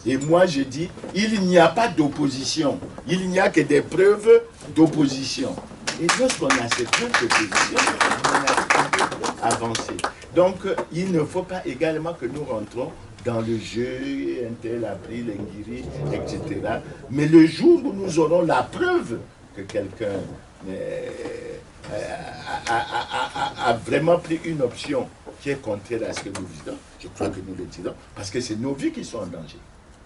Et moi, je dis, il n'y a pas d'opposition, il n'y a que des preuves d'opposition. Et lorsqu'on a ces preuves d'opposition, on a avancé. Donc, il ne faut pas également que nous rentrons dans le jeu, un tel a pris l'Ingiri, etc. Mais le jour où nous aurons la preuve que quelqu'un a vraiment pris une option qui est contraire à ce que nous visons, je crois que nous le dirons, parce que c'est nos vies qui sont en danger.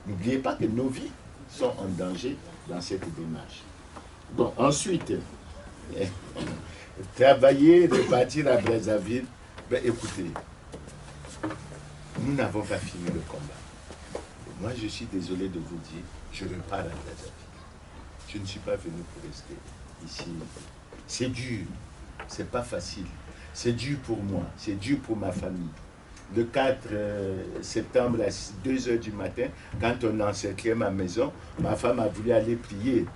N'oubliez pas que nos vies sont en danger dans cette démarche. Bon, ensuite, travailler, repartir à Brazzaville, ben écoutez, nous n'avons pas fini le combat. Moi, je suis désolé de vous dire, je repars à Brazzaville. Je ne suis pas venu pour rester ici. C'est dur, c'est pas facile. C'est dur pour moi, c'est dur pour ma famille. Le 4 septembre à 2 h du matin, quand on encerclait ma maison, ma femme a voulu aller prier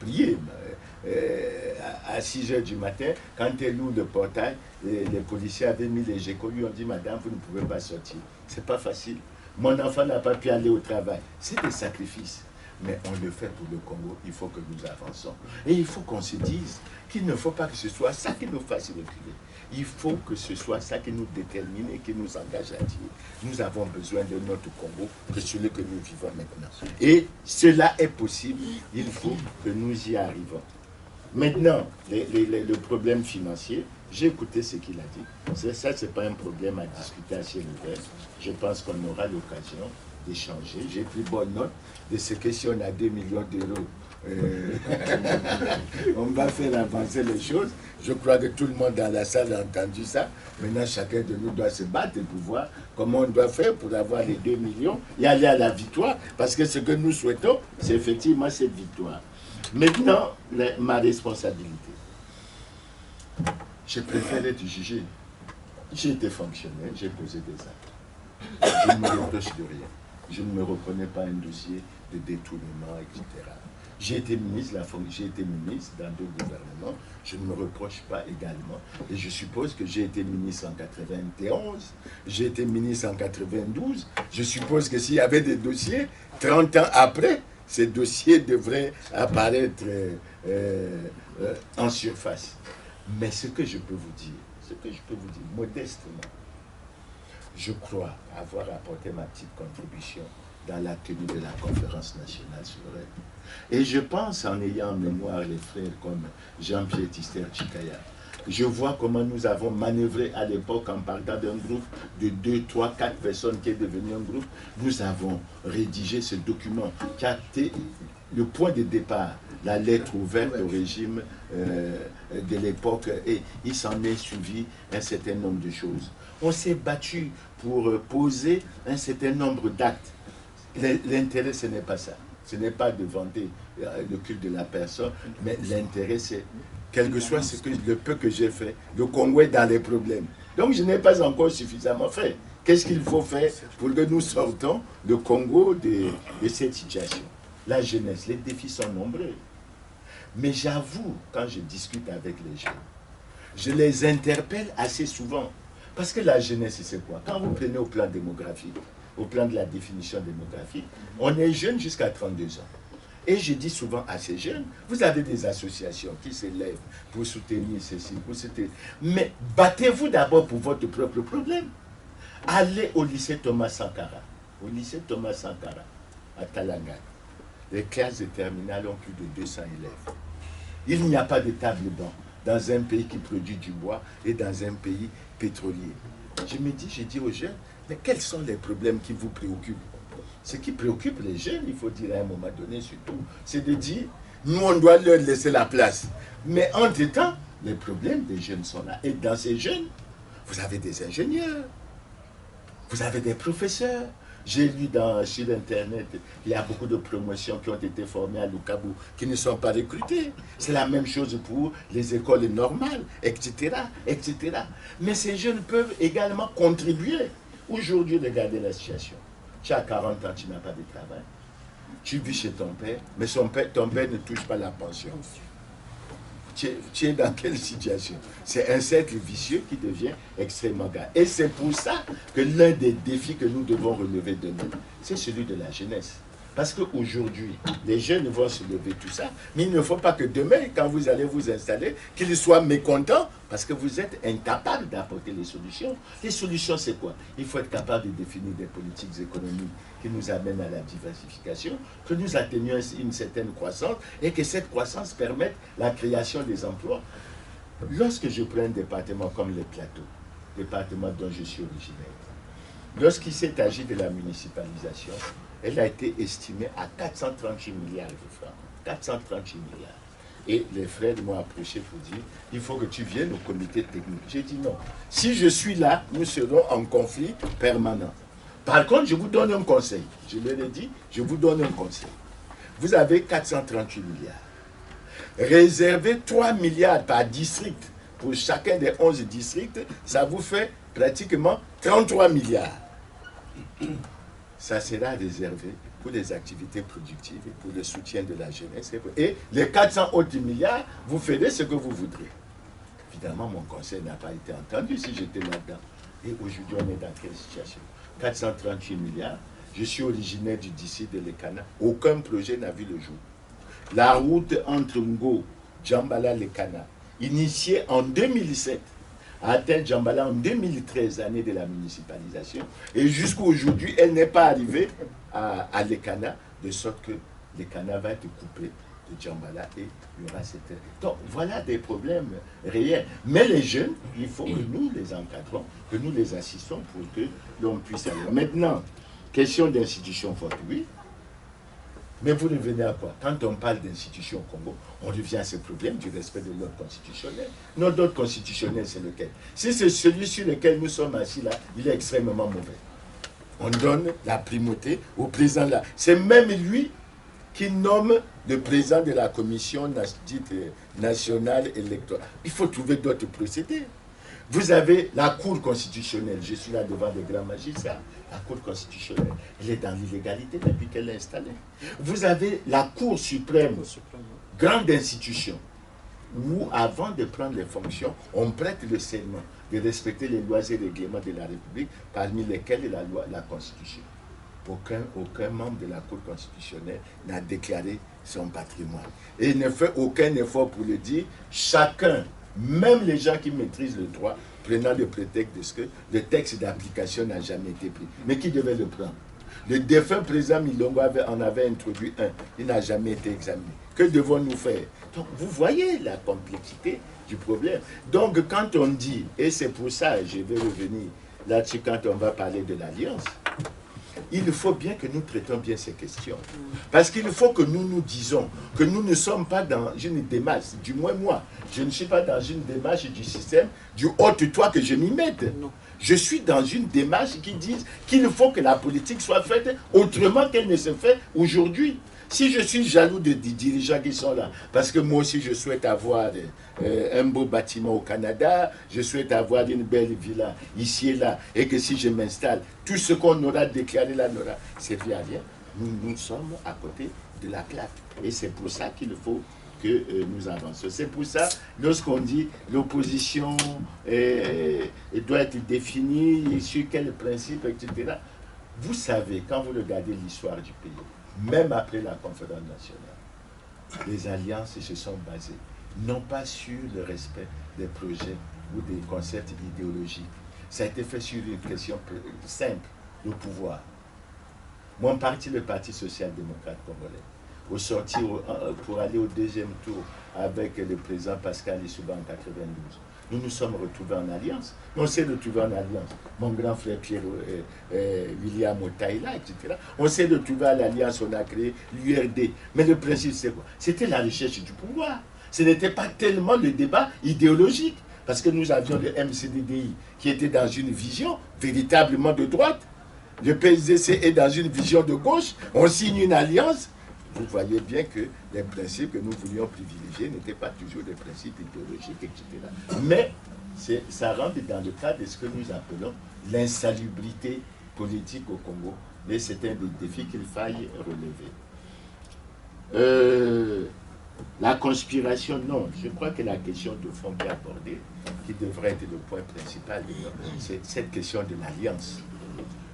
à 6 h du matin. Quand elle ouvre le portail, les policiers avaient mis les gécos, lui ont dit, madame, vous ne pouvez pas sortir. C'est pas facile. Mon enfant n'a pas pu aller au travail. C'est des sacrifices. Mais on le fait pour le Congo, il faut que nous avançons. Et il faut qu'on se dise qu'il ne faut pas que ce soit ça qui nous fasse reculer. Il faut que ce soit ça qui nous détermine et qui nous engage à dire nous avons besoin de notre Congo que celui que nous vivons maintenant. Et cela est possible, il faut que nous y arrivons. Maintenant, le problème financier, j'ai écouté ce qu'il a dit. Ça, ce n'est pas un problème à discuter à ciel ouvert. Je pense qu'on aura l'occasion d'échanger. J'ai pris bonne note de ce que si on a 2 millions d'euros, on va faire avancer les choses. Je crois que tout le monde dans la salle a entendu ça. Maintenant, chacun de nous doit se battre pour voir comment on doit faire pour avoir les 2 millions et aller à la victoire. Parce que ce que nous souhaitons, c'est effectivement cette victoire. Maintenant, ma responsabilité. Je préfère être jugé. J'ai été fonctionnaire, j'ai posé des actes. Je ne me reproche de rien. Je ne me reconnais pas un dossier de détournement, etc. J'ai été ministre dans 2 gouvernements. Je ne me reproche pas également. Et je suppose que j'ai été ministre en 91, j'ai été ministre en 92. Je suppose que s'il y avait des dossiers, 30 ans après, ces dossiers devraient apparaître en surface. Mais ce que je peux vous dire, modestement, je crois avoir apporté ma petite contribution dans la tenue de la conférence nationale souveraine. Et je pense, en ayant en mémoire les frères comme Jean-Pierre Tister Chikaya, Je vois comment nous avons manœuvré à l'époque en partant d'un groupe de 2, 3, 4 personnes qui est devenu un groupe. Nous avons rédigé ce document qui a été le point de départ, la lettre ouverte au régime de l'époque, et il s'en est suivi un certain nombre de choses. On s'est battu pour poser un certain nombre d'actes. L'intérêt, ce n'est pas ça. Ce n'est pas de vanter le culte de la personne, mais l'intérêt, c'est, quel que soit le peu que j'ai fait, le Congo est dans les problèmes. Donc, je n'ai pas encore suffisamment fait. Qu'est-ce qu'il faut faire pour que nous sortons le Congo de cette situation? La jeunesse, les défis sont nombreux. Mais j'avoue, quand je discute avec les jeunes, je les interpelle assez souvent. Parce que la jeunesse, c'est quoi? Quand vous prenez au plan démographique, au plan de la définition démographique, on est jeune jusqu'à 32 ans. Et je dis souvent à ces jeunes, vous avez des associations qui s'élèvent pour soutenir ceci, pour soutenir. Mais battez-vous d'abord pour votre propre problème. Allez au lycée Thomas Sankara. Au lycée Thomas Sankara, à Talanga. Les classes de terminale ont plus de 200 élèves. Il n'y a pas de table banc dans un pays qui produit du bois et dans un pays pétrolier. Je dis aux jeunes, mais quels sont les problèmes qui vous préoccupent? Ce qui préoccupe les jeunes, il faut dire à un moment donné surtout, c'est de dire, nous on doit leur laisser la place. Mais entre-temps, les problèmes des jeunes sont là. Et dans ces jeunes, vous avez des ingénieurs, vous avez des professeurs. J'ai lu sur Internet, il y a beaucoup de promotions qui ont été formées à Lukabu, qui ne sont pas recrutées. C'est la même chose pour les écoles normales, etc., etc. Mais ces jeunes peuvent également contribuer. Aujourd'hui, regardez la situation. Tu as 40 ans, tu n'as pas de travail. Tu vis chez ton père, mais ton père ne touche pas la pension. Tu es dans quelle situation? C'est un cercle vicieux qui devient extrêmement grave. Et c'est pour ça que l'un des défis que nous devons relever demain, c'est celui de la jeunesse. Parce qu'aujourd'hui, les jeunes vont se lever tout ça, mais il ne faut pas que demain, quand vous allez vous installer, qu'ils soient mécontents parce que vous êtes incapables d'apporter les solutions. Les solutions, c'est quoi? Il faut être capable de définir des politiques économiques qui nous amènent à la diversification, que nous atteignions une certaine croissance et que cette croissance permette la création des emplois. Lorsque je prends un département comme les Plateaux, département dont je suis originaire, lorsqu'il s'est agi de la municipalisation, elle a été estimée à 438 milliards de francs. 438 milliards. Et les frères m'ont approché pour dire, il faut que tu viennes au comité technique. J'ai dit non. Si je suis là, nous serons en conflit permanent. Par contre, je vous donne un conseil. Je leur ai dit, je vous donne un conseil. Vous avez 438 milliards. Réservez 3 milliards par district pour chacun des 11 districts. Ça vous fait pratiquement 33 milliards. Ça sera réservé pour les activités productives et pour le soutien de la jeunesse. Et les 400 autres milliards, vous ferez ce que vous voudrez. Évidemment, mon conseil n'a pas été entendu si j'étais là-dedans. Et aujourd'hui, on est dans quelle situation? 438 milliards. Je suis originaire du district de Lekana. Aucun projet n'a vu le jour. La route entre Ngo, Djambala, Lekana, initiée en 2007, a atteint Djambala en 2013, année de la municipalisation. Et jusqu'à aujourd'hui, elle n'est pas arrivée à Lekana, de sorte que Lekana va être coupé de Djambala et il y aura cette... Donc voilà des problèmes réels. Mais les jeunes, il faut que nous les encadrons, que nous les assistons pour que l'on puisse aller. Maintenant, question d'institutions fortes, oui. Mais vous revenez à quoi? Quand on parle d'institutions au Congo, on revient à ce problème du respect de l'ordre constitutionnel. Notre ordre constitutionnel, c'est lequel? Si c'est celui sur lequel nous sommes assis là, il est extrêmement mauvais. On donne la primauté au président là. C'est même lui qui nomme le président de la commission nationale électorale. Il faut trouver d'autres procédés. Vous avez la Cour constitutionnelle, je suis là devant des grands magistrats, la Cour constitutionnelle, elle est dans l'illégalité depuis qu'elle est installée. Vous avez la Cour suprême, grande institution, où avant de prendre les fonctions, on prête le serment de respecter les lois et règlements de la République, parmi lesquels la loi, la Constitution. Aucun membre de la Cour constitutionnelle n'a déclaré son patrimoine. Et il ne fait aucun effort pour le dire. Chacun, même les gens qui maîtrisent le droit, prenant le prétexte de ce que le texte d'application n'a jamais été pris. Mais qui devait le prendre? Le défunt président Milongo en avait introduit un. Il n'a jamais été examiné. Que devons-nous faire? Donc, vous voyez la complexité du problème. Donc, quand on dit, et c'est pour ça, je vais revenir là-dessus quand on va parler de l'Alliance, il faut bien que nous traitons bien ces questions. Parce qu'il faut que nous nous disons que nous ne sommes pas dans une démarche, du moins moi, je ne suis pas dans une démarche du système du haut-toi que je m'y mette. Je suis dans une démarche qui dit qu'il faut que la politique soit faite autrement qu'elle ne se fait aujourd'hui. Si je suis jaloux des dirigeants qui sont là, parce que moi aussi je souhaite avoir un beau bâtiment au Canada, je souhaite avoir une belle villa ici et là, et que si je m'installe, tout ce qu'on aura déclaré là n'aura servi à rien, nous sommes à côté de la plaque. Et c'est pour ça qu'il faut que nous avancions. C'est pour ça, lorsqu'on dit l'opposition doit être définie, sur quel principe, etc., vous savez, quand vous regardez l'histoire du pays, même après la conférence nationale, les alliances se sont basées, non pas sur le respect des projets ou des concepts idéologiques. Ça a été fait sur une question simple, le pouvoir. Mon parti, le Parti social-démocrate congolais, au sortir pour aller au deuxième tour avec le président Pascal Lissouba en 92, nous nous sommes retrouvés en alliance. On s'est retrouvés en alliance. Mon grand frère Pierre William Otaïla, etc. On s'est retrouvés à l'alliance, on a créé l'URD. Mais le principe, c'est quoi? C'était la recherche du pouvoir. Ce n'était pas tellement le débat idéologique. Parce que nous avions le MCDDI qui était dans une vision véritablement de droite. Le PSDC est dans une vision de gauche. On signe une alliance. Vous voyez bien que les principes que nous voulions privilégier n'étaient pas toujours des principes idéologiques, etc. Mais ça rentre dans le cadre de ce que nous appelons l'insalubrité politique au Congo. Mais c'est un des défis qu'il faille relever. La conspiration, non. Je crois que la question de fond qui est abordée, qui devrait être le point principal, c'est cette question de l'alliance.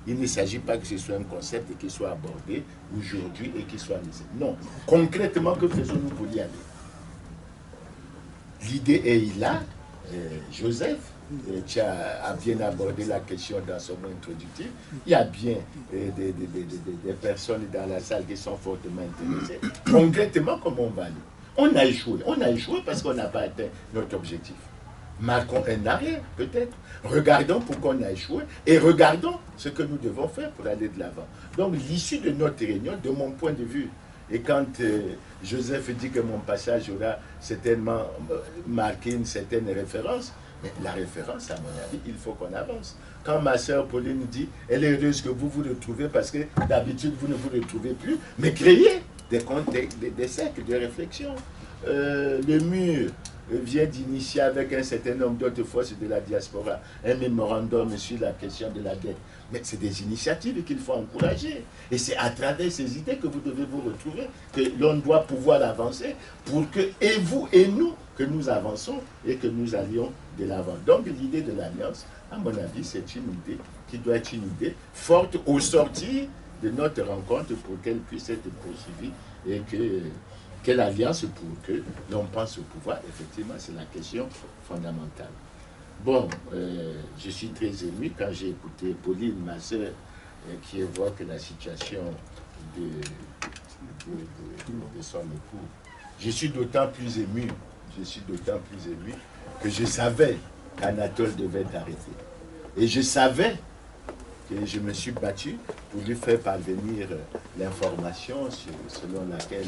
Il ne s'agit pas que ce soit un concept qui soit abordé aujourd'hui et qui soit laissé. Non. Concrètement, que faisons-nous pour y aller? L'idée est là. Joseph a bien abordé la question dans son mot introductif. Il y a bien des personnes dans la salle qui sont fortement intéressées. Concrètement, comment on va aller? On a échoué. On a échoué parce qu'on n'a pas atteint notre objectif. Marquons un arrêt, peut-être. Regardons pourquoi on a échoué et regardons ce que nous devons faire pour aller de l'avant. Donc, l'issue de notre réunion, de mon point de vue, et quand Joseph dit que mon passage aura certainement marqué une certaine référence, mais la référence, à mon avis, il faut qu'on avance. Quand ma sœur Pauline dit, elle est heureuse que vous vous retrouvez parce que d'habitude, vous ne vous retrouvez plus, mais créez des cercles de réflexion. Le mur vient d'initier avec un certain nombre d'autres forces de la diaspora un mémorandum sur la question de la dette. Mais c'est des initiatives qu'il faut encourager. Et c'est à travers ces idées que vous devez vous retrouver, que l'on doit pouvoir avancer pour que, et vous et nous, que nous avançons et que nous allions de l'avant. Donc l'idée de l'alliance, à mon avis, c'est une idée qui doit être une idée forte au sortir de notre rencontre pour qu'elle puisse être poursuivie et que l'alliance pour que l'on pense au pouvoir, effectivement, c'est la question fondamentale. Bon, je suis très ému quand j'ai écouté Pauline, ma soeur, qui évoque la situation de son époux. Je suis d'autant plus ému, que je savais qu'Anatole devait arrêter. Et je savais que je me suis battu pour lui faire parvenir l'information selon laquelle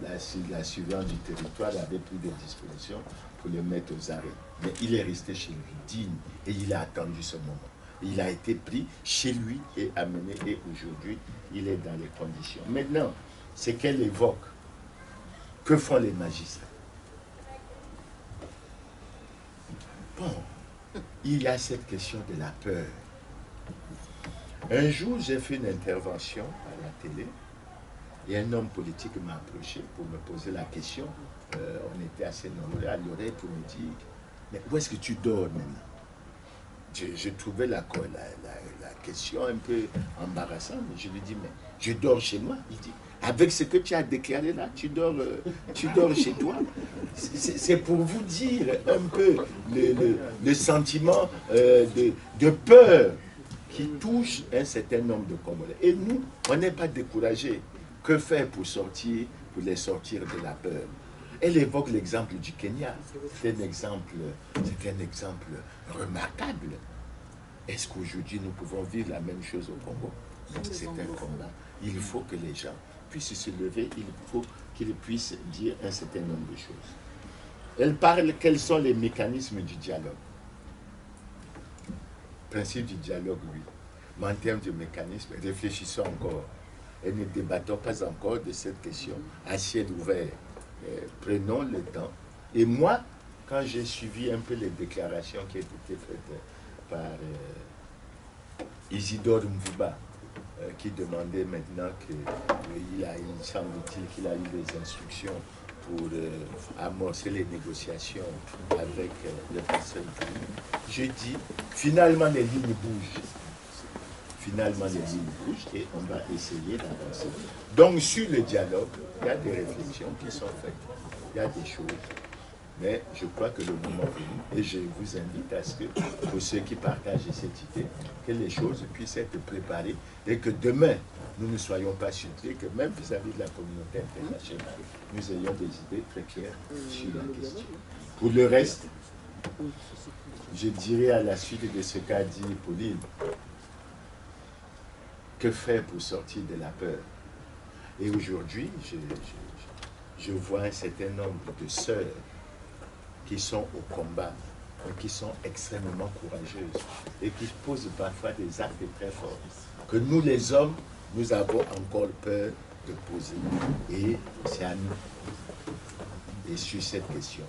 la surveillance du territoire avait pris des dispositions pour le mettre aux arrêts. Mais il est resté chez lui, digne, et il a attendu ce moment. Il a été pris chez lui et amené, et aujourd'hui, il est dans les conditions. Maintenant, c'est qu'elle évoque. Que font les magistrats? Bon, il y a cette question de la peur. Un jour, j'ai fait une intervention à la télé et un homme politique m'a approché pour me poser la question. On était assez nombreux à l'oreille pour me dire, mais où est-ce que tu dors maintenant? Je trouvais la question un peu embarrassante. Je lui dis, mais je dors chez moi. Il dit, avec ce que tu as déclaré là, tu dors chez toi. C'est pour vous dire un peu le sentiment de peur qui touche un certain nombre de Congolais. Et nous, on n'est pas découragés. Que faire pour les sortir de la peur? Elle évoque l'exemple du Kenya. C'est un exemple remarquable. Est-ce qu'aujourd'hui nous pouvons vivre la même chose au Congo? C'est un combat. Il faut que les gens puissent se lever, il faut qu'ils puissent dire un certain nombre de choses. Elle parle quels sont les mécanismes du dialogue. Principe du dialogue, oui. Mais en termes de mécanisme, réfléchissons encore. Et ne débattons pas encore de cette question à ciel ouvert. Prenons le temps. Et moi, quand j'ai suivi un peu les déclarations qui ont été faites par Isidore Mvuba, qui demandait maintenant qu'il a, il semble-t-il qu'il a eu des instructions pour amorcer les négociations avec les personnes. Je dis, finalement les lignes bougent. Finalement les lignes bougent et on va essayer d'avancer. Donc sur le dialogue, il y a des réflexions qui sont faites. Il y a des choses. Mais je crois que le moment est venu, et je vous invite à ce que, pour ceux qui partagent cette idée, que les choses puissent être préparées et que demain, nous ne soyons pas surpris, que même vis-à-vis de la communauté internationale, nous ayons des idées très claires sur la question. Pour le reste, je dirais à la suite de ce qu'a dit Pauline, que faire pour sortir de la peur? Et aujourd'hui, je vois un certain nombre de sœurs qui sont au combat, qui sont extrêmement courageuses et qui posent parfois des actes très forts que nous les hommes, nous avons encore peur de poser. Et c'est à nous. Et sur cette question,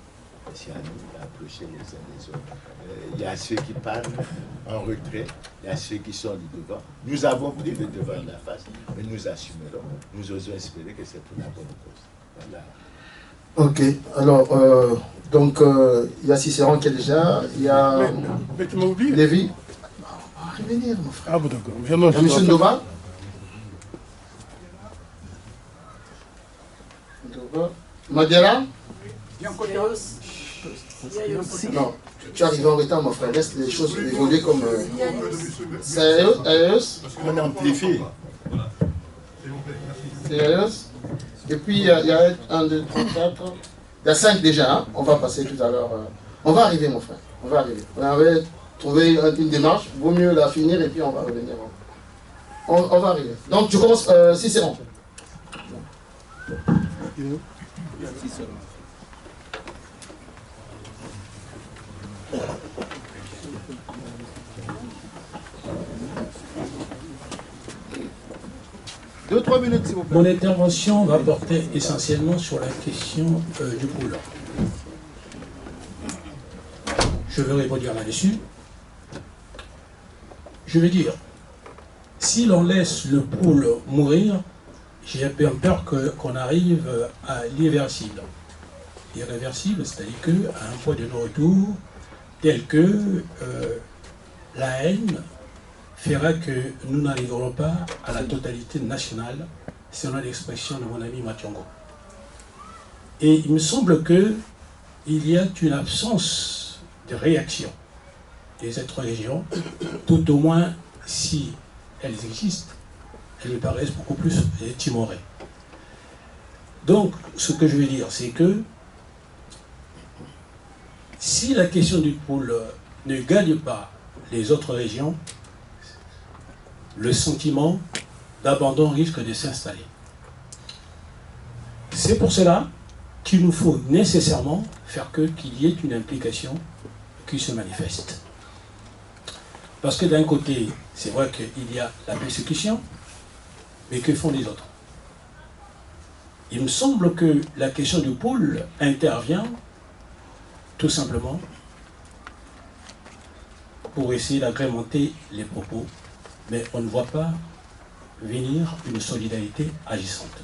c'est à nous d'approcher les uns les autres. Il y a ceux qui parlent en retrait, il y a ceux qui sont du devant. Nous avons pris le devant de la face, mais nous assumerons. Nous osons espérer que c'est pour la bonne cause. Voilà. Ok, alors, donc, il y a Cicéron qui est déjà, il y a Lévi. On va revenir, mon frère. Ah bon, d'accord. Il y a M. Ndova. Madera. Non, tu arrives en retard, mon frère. Laisse les choses évoluer comme... Sérieux? On amplifie. Sérieux? Et puis, il y a 1, 2, 3, 4. Il y a 5 déjà. Hein. On va passer tout à l'heure. On va arriver, mon frère. On va arriver. On va trouver une démarche. Vaut mieux la finir et puis on va revenir. On va arriver. Donc, tu commences. Cicéron. Deux, 3 minutes, s'il vous plaît. Mon intervention va porter essentiellement sur la question du pool. Je vais répondre là-dessus. Je vais dire, si l'on laisse le pool mourir, j'ai bien peur qu'on arrive à l'irréversible. L'irréversible, c'est-à-dire qu'à un point de non-retour, tel que la haine fera que nous n'arriverons pas à la totalité nationale, selon l'expression de mon ami Mationgo. Et il me semble qu'il y a une absence de réaction des autres régions, tout au moins si elles existent, elles me paraissent beaucoup plus timorées. Donc, ce que je veux dire, c'est que si la question du pôle ne gagne pas les autres régions, le sentiment d'abandon risque de s'installer. C'est pour cela qu'il nous faut nécessairement faire qu'il y ait une implication qui se manifeste. Parce que d'un côté, c'est vrai qu'il y a la persécution, mais que font les autres? Il me semble que la question du pôle intervient tout simplement pour essayer d'agrémenter les propos, mais on ne voit pas venir une solidarité agissante.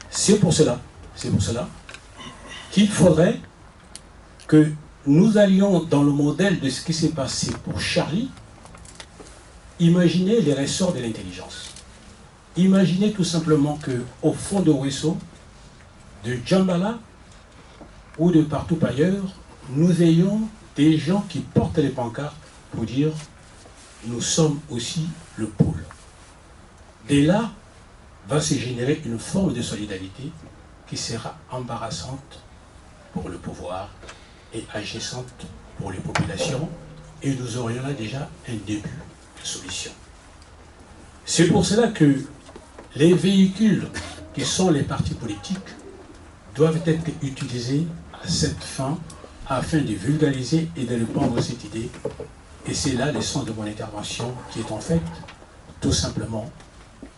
C'est pour cela qu'il faudrait que nous allions dans le modèle de ce qui s'est passé pour Charlie, imaginer les ressorts de l'intelligence. Imaginez tout simplement qu'au fond de ruisseau, de Djambala ou de partout ailleurs, nous ayons des gens qui portent les pancartes pour dire nous sommes aussi le pôle. Dès là, va se générer une forme de solidarité qui sera embarrassante pour le pouvoir et agissante pour les populations, et nous aurions là déjà un début de solution. C'est pour cela que les véhicules qui sont les partis politiques doivent être utilisés à cette fin afin de vulgariser et de répandre cette idée. Et c'est là le sens de mon intervention qui est en fait tout simplement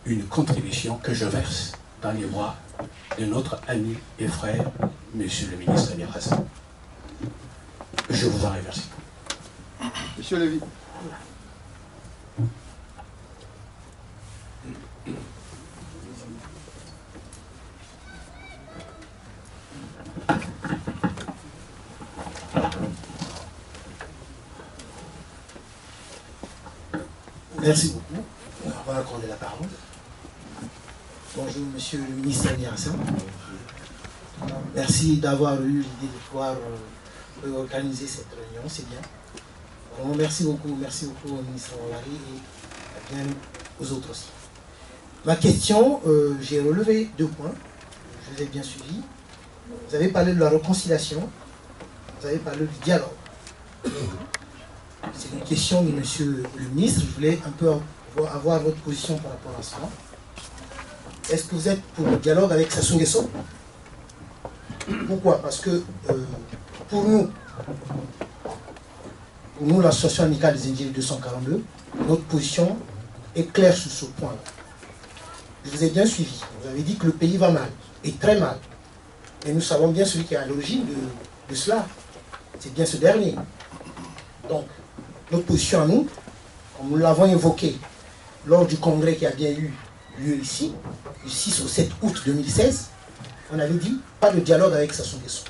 une contribution que je verse dans les bras de notre ami et frère, Monsieur le ministre Amir Hassan. Je vous en remercie. Monsieur Lévy. Merci beaucoup d'avoir accordé la parole. Bonjour, monsieur le ministre Amir Hassan. Merci d'avoir eu l'idée de pouvoir organiser cette réunion, c'est bien. Vraiment, merci beaucoup au ministre Olari et bien aux autres aussi. Ma question, j'ai relevé 2 points, je vous ai bien suivi. Vous avez parlé de la réconciliation, vous avez parlé du dialogue. C'est une question de monsieur le ministre, je voulais un peu avoir votre position par rapport à cela. Est-ce que vous êtes pour le dialogue avec Sassou Nguesso? Pourquoi? Parce que pour nous, l'association amicale des Indiens 242, notre position est claire sur ce point. Je vous ai bien suivi. Vous avez dit que le pays va mal, et très mal. Et nous savons bien celui qui est à l'origine de cela. C'est bien ce dernier. Donc, notre position à nous, comme nous l'avons évoqué lors du congrès qui a bien eu lieu ici, du 6 au 7 août 2016, on avait dit pas de dialogue avec Sassou Nguesso,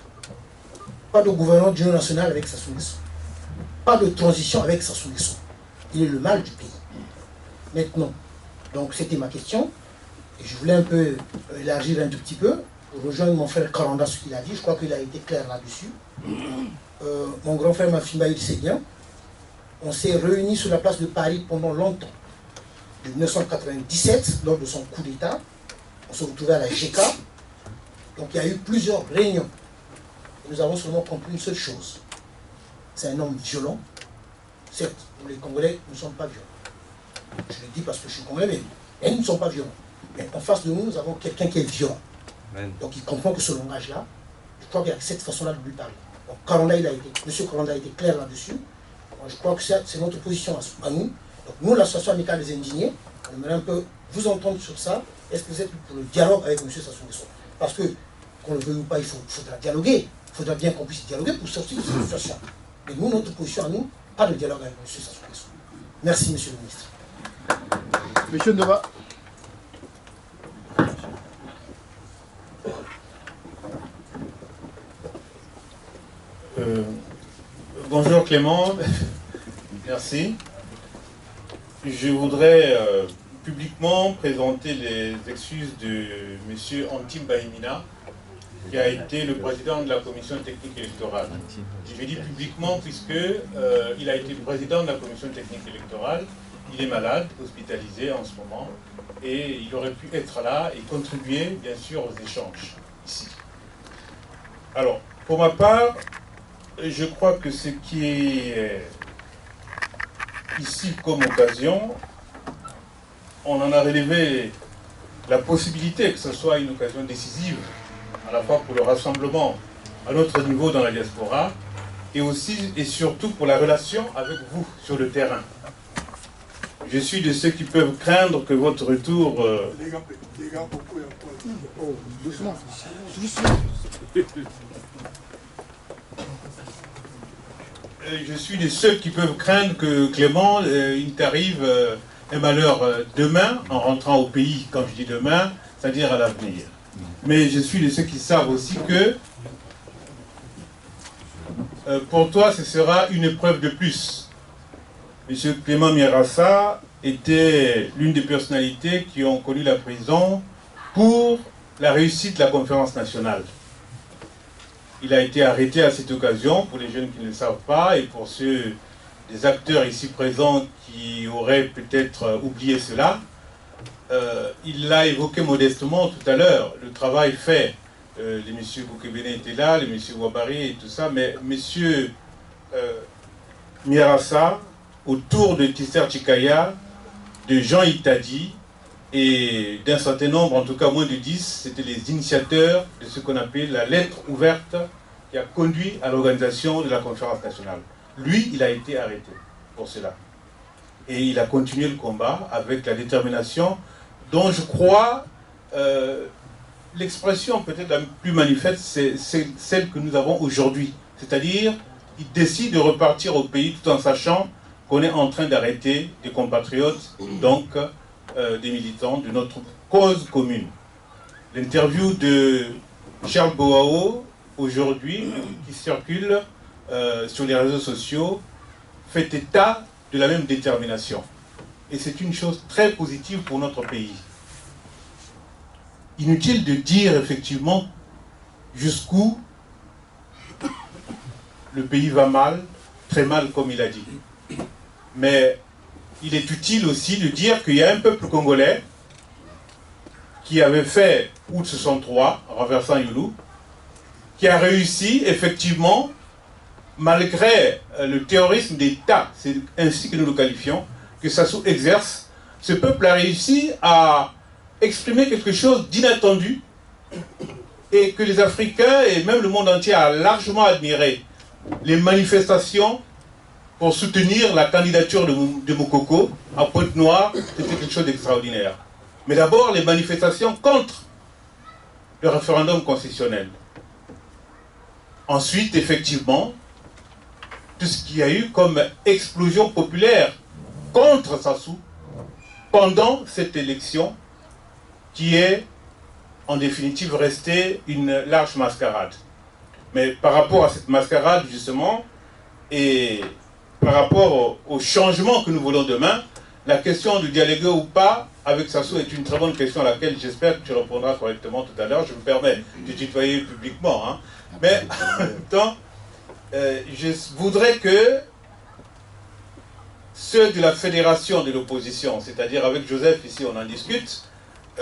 pas de gouvernement d'union nationale avec Sassou Nguesso, pas de transition avec Sassou Nguesso. Il est le mal du pays. Maintenant, donc c'était ma question, et je voulais un peu élargir un tout petit peu, pour rejoindre mon frère Karanda, ce qu'il a dit, je crois qu'il a été clair là-dessus. Mon grand frère Mafimba, il sait bien, on s'est réunis sur la place de Paris pendant longtemps. De 1997, lors de son coup d'État, on se retrouvait à la GK. Donc il y a eu plusieurs réunions. Et nous avons seulement compris une seule chose. C'est un homme violent. Certes, nous les Congolais, nous ne sommes pas violents. Je le dis parce que je suis Congolais, mais nous ne sommes pas violents. Mais en face de nous, nous avons quelqu'un qui est violent. Donc il comprend que ce langage-là, je crois qu'il y a cette façon-là de lui parler. Donc Karanda, M. Karanda a été clair là-dessus. Je crois que c'est notre position à nous. Donc nous, l'association amicale des indignés, on aimerait un peu vous entendre sur ça. Est-ce que vous êtes pour le dialogue avec M. Sassou Nguesso? Parce que, qu'on le veuille ou pas, il faudra dialoguer. Il faudra bien qu'on puisse dialoguer pour sortir de cette situation. Mais nous, notre position à nous, pas de dialogue avec M. Sassou Nguesso. Merci, monsieur le ministre. Monsieur Ndova. Bonjour Clément, merci. Je voudrais publiquement présenter les excuses de M. Antim Bahimina, qui a été le président de la commission technique électorale. Je vais dire publiquement puisqu'il a été président de la commission technique électorale, il est malade, hospitalisé en ce moment, et il aurait pu être là et contribuer bien sûr aux échanges ici. Alors, pour ma part, je crois que ce qui est ici comme occasion, on en a relevé la possibilité que ce soit une occasion décisive, à la fois pour le rassemblement à notre niveau dans la diaspora, et aussi et surtout pour la relation avec vous sur le terrain. Je suis de ceux qui peuvent craindre que votre retour... doucement. Je suis de ceux qui peuvent craindre que Clément, il t'arrive un malheur demain, en rentrant au pays, quand je dis demain, c'est-à-dire à l'avenir. Mais je suis de ceux qui savent aussi que pour toi, ce sera une épreuve de plus. Monsieur Clément Mirassa était l'une des personnalités qui ont connu la prison pour la réussite de la conférence nationale. Il a été arrêté à cette occasion, pour les jeunes qui ne le savent pas, et pour ceux des acteurs ici présents qui auraient peut-être oublié cela. Il l'a évoqué modestement tout à l'heure, le travail fait. Les messieurs Boukebene étaient là, les messieurs Ouabari et tout ça, mais messieurs Mirassa, autour de Tisser Chikaya, de Jean Itadi et d'un certain nombre, en tout cas moins de 10, c'était les initiateurs de ce qu'on appelle la lettre ouverte qui a conduit à l'organisation de la conférence nationale. Lui, il a été arrêté pour cela. Et il a continué le combat avec la détermination dont je crois l'expression peut-être la plus manifeste, c'est celle que nous avons aujourd'hui. C'est-à-dire, il décide de repartir au pays tout en sachant qu'on est en train d'arrêter des compatriotes, donc des militants de notre cause commune. L'interview de Charles Boao, aujourd'hui, qui circule sur les réseaux sociaux, fait état de la même détermination. Et c'est une chose très positive pour notre pays. Inutile de dire effectivement jusqu'où le pays va mal, très mal comme il a dit. Mais il est utile aussi de dire qu'il y a un peuple congolais qui avait fait août 63, renversant Youlou, qui a réussi effectivement, malgré le terrorisme d'État, c'est ainsi que nous le qualifions, que Sassou exerce, ce peuple a réussi à exprimer quelque chose d'inattendu et que les Africains et même le monde entier a largement admiré. Les manifestations pour soutenir la candidature de Moukoko à Pointe-Noire, c'était quelque chose d'extraordinaire. Mais d'abord, les manifestations contre le référendum constitutionnel. Ensuite, effectivement, tout ce qu'il y a eu comme explosion populaire contre Sassou pendant cette élection qui est en définitive restée une large mascarade. Mais par rapport à cette mascarade justement et par rapport au changement que nous voulons demain, la question de dialoguer ou pas avec Sassou est une très bonne question à laquelle j'espère que tu répondras correctement tout à l'heure. Je me permets de tutoyer publiquement, hein. Mais en même temps, je voudrais que ceux de la fédération de l'opposition, c'est-à-dire avec Joseph ici on en discute,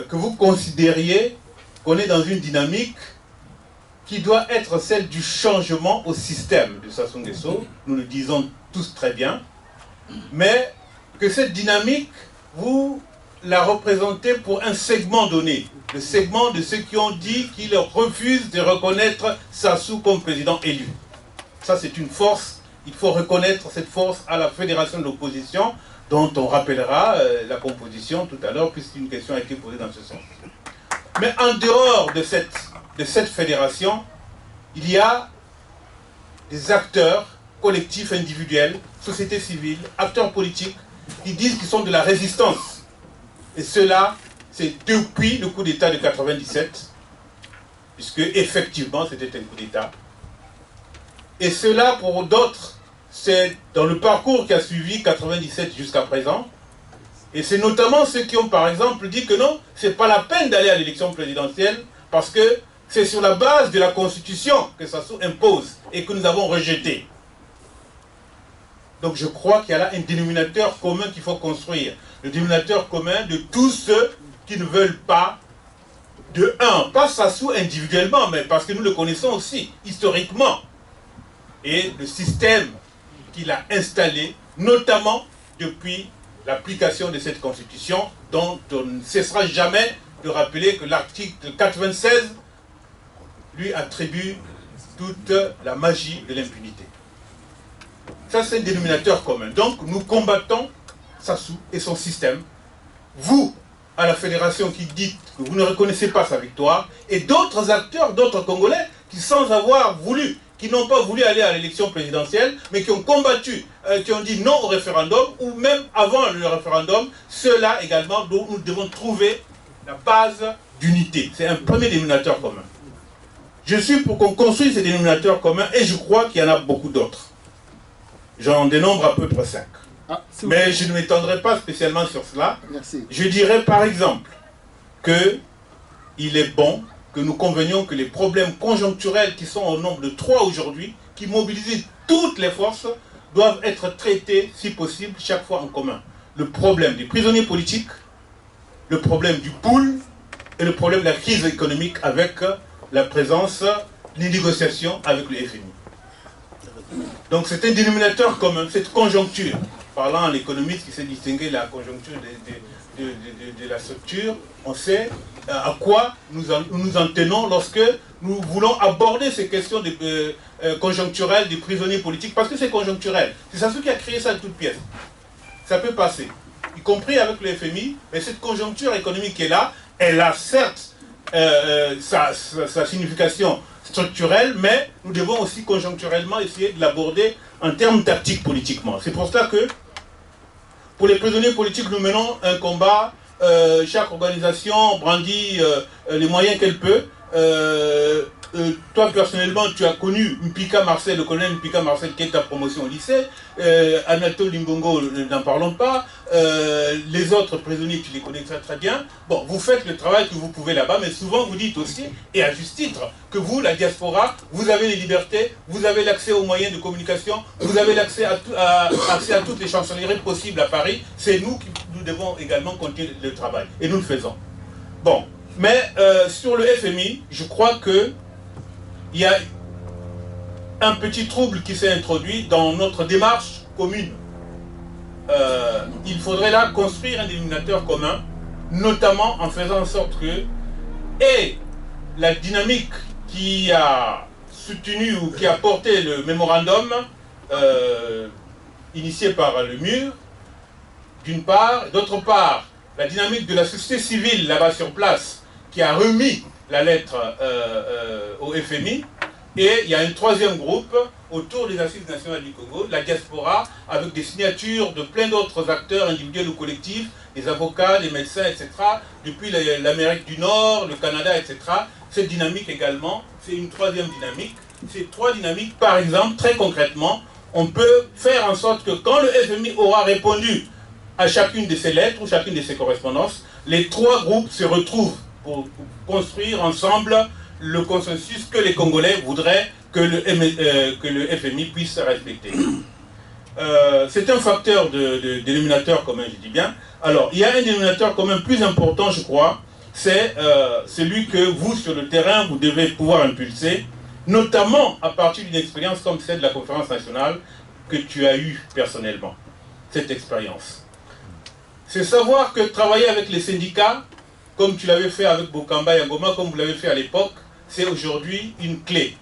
que vous considériez qu'on est dans une dynamique qui doit être celle du changement au système de Sassou Nguesso, nous le disons tous très bien, mais que cette dynamique, vous la représentez pour un segment donné, le segment de ceux qui ont dit qu'ils refusent de reconnaître Sassou comme président élu. Ça c'est une force, il faut reconnaître cette force à la fédération de l'opposition, dont on rappellera la composition tout à l'heure, puisqu'une question a été posée dans ce sens. Mais en dehors de cette fédération, il y a des acteurs collectifs, individuels, société civile, acteurs politiques, qui disent qu'ils sont de la résistance. Et cela, c'est depuis le coup d'État de 97, puisque effectivement c'était un coup d'État. Et cela, pour d'autres, c'est dans le parcours qui a suivi 97 jusqu'à présent. Et c'est notamment ceux qui ont par exemple dit que non, c'est pas la peine d'aller à l'élection présidentielle parce que c'est sur la base de la Constitution que Sassou impose et que nous avons rejeté. Donc je crois qu'il y a là un dénominateur commun qu'il faut construire. Le dénominateur commun de tous ceux qui ne veulent pas, de un, pas Sassou individuellement, mais parce que nous le connaissons aussi, historiquement. Et le système qu'il a installé, notamment depuis l'application de cette constitution, dont on ne cessera jamais de rappeler que l'article 96 lui attribue toute la magie de l'impunité. Ça, c'est un dénominateur commun. Donc, nous combattons Sassou et son système. Vous, à la fédération qui dites que vous ne reconnaissez pas sa victoire, et d'autres acteurs, d'autres Congolais, qui sans avoir voulu, qui n'ont pas voulu aller à l'élection présidentielle, mais qui ont combattu, qui ont dit non au référendum, ou même avant le référendum, ceux-là également, dont nous devons trouver la base d'unité. C'est un premier dénominateur commun. Je suis pour qu'on construise ces dénominateurs communs, et je crois qu'il y en a beaucoup d'autres. J'en dénombre à peu près 5. Mais je ne m'étendrai pas spécialement sur cela. Merci. Je dirais par exemple qu'il est bon que nous convenions que les problèmes conjoncturels qui sont au nombre de 3 aujourd'hui, qui mobilisent toutes les forces, doivent être traités, si possible, chaque fois en commun. Le problème des prisonniers politiques, le problème du pool et le problème de la crise économique avec la présence, les négociations avec le FMI. Donc c'est un dénominateur commun, cette conjoncture. Parlant à l'économiste qui sait distinguer la conjoncture de la structure, on sait à quoi nous en tenons lorsque nous voulons aborder ces questions conjoncturelles des prisonniers politiques, parce que c'est conjoncturel. C'est ça ce qui a créé ça de toute pièce. Ça peut passer, y compris avec le FMI, mais cette conjoncture économique qui est là, elle a certes sa signification structurelle, mais nous devons aussi conjoncturellement essayer de l'aborder en termes tactiques politiquement. C'est pour cela que, pour les prisonniers politiques, nous menons un combat. Chaque organisation brandit les moyens qu'elle peut. Toi, personnellement, tu as connu Mpika Marcel, le colonel Mpika Marcel, qui est ta promotion au lycée. Anatole Lingongo, n'en parlons pas. Les autres prisonniers, tu les connais très très bien. Bon, vous faites le travail que vous pouvez là-bas, mais souvent vous dites aussi, et à juste titre, que vous, la diaspora, vous avez les libertés, vous avez l'accès aux moyens de communication, vous avez l'accès à toutes les chancelleries possibles à Paris. C'est nous qui nous devons également continuer le travail. Et nous le faisons. Bon, mais sur le FMI, je crois que il y a un petit trouble qui s'est introduit dans notre démarche commune. Il faudrait là construire un dénominateur commun, notamment en faisant en sorte que, et la dynamique qui a soutenu ou qui a porté le mémorandum initié par le MUR, d'une part, d'autre part, la dynamique de la société civile là-bas sur place, qui a remis la lettre au FMI, et il y a un troisième groupe autour des Assises nationales du Congo, la diaspora, avec des signatures de plein d'autres acteurs individuels ou collectifs, des avocats, des médecins, etc., depuis l'Amérique du Nord, le Canada, etc. Cette dynamique également, c'est une troisième dynamique. Ces trois dynamiques, par exemple, très concrètement, on peut faire en sorte que quand le FMI aura répondu à chacune de ces lettres ou chacune de ces correspondances, les trois groupes se retrouvent pour construire ensemble le consensus que les Congolais voudraient que le FMI puisse respecter. C'est un facteur de dénominateur commun, je dis bien. Alors, il y a un dénominateur commun plus important, je crois, c'est celui que vous, sur le terrain, vous devez pouvoir impulser, notamment à partir d'une expérience comme celle de la conférence nationale que tu as eue personnellement, cette expérience. C'est savoir que travailler avec les syndicats, comme tu l'avais fait avec Bokamba et Ngoma, comme vous l'avez fait à l'époque, c'est aujourd'hui une clé.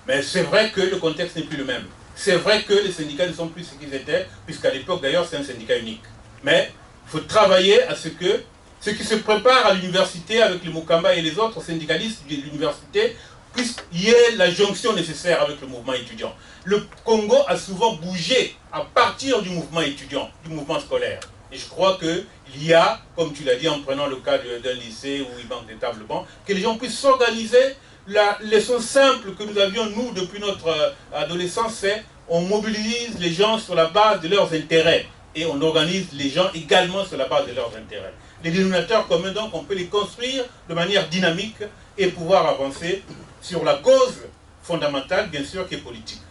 Mais c'est vrai que le contexte n'est plus le même. C'est vrai que les syndicats ne sont plus ce qu'ils étaient, puisqu'à l'époque d'ailleurs c'est un syndicat unique. Mais il faut travailler à ce que ceux qui se préparent à l'université avec les Mokamba et les autres syndicalistes de l'université puissent y ait la jonction nécessaire avec le mouvement étudiant. Le Congo a souvent bougé à partir du mouvement étudiant, du mouvement scolaire. Et je crois qu'il y a, comme tu l'as dit en prenant le cas d'un lycée où il manque des tables bancs, que les gens puissent s'organiser. La leçon simple que nous avions, nous, depuis notre adolescence, c'est on mobilise les gens sur la base de leurs intérêts et on organise les gens également sur la base de leurs intérêts. Les dénominateurs communs, donc, on peut les construire de manière dynamique et pouvoir avancer sur la cause fondamentale, bien sûr, qui est politique.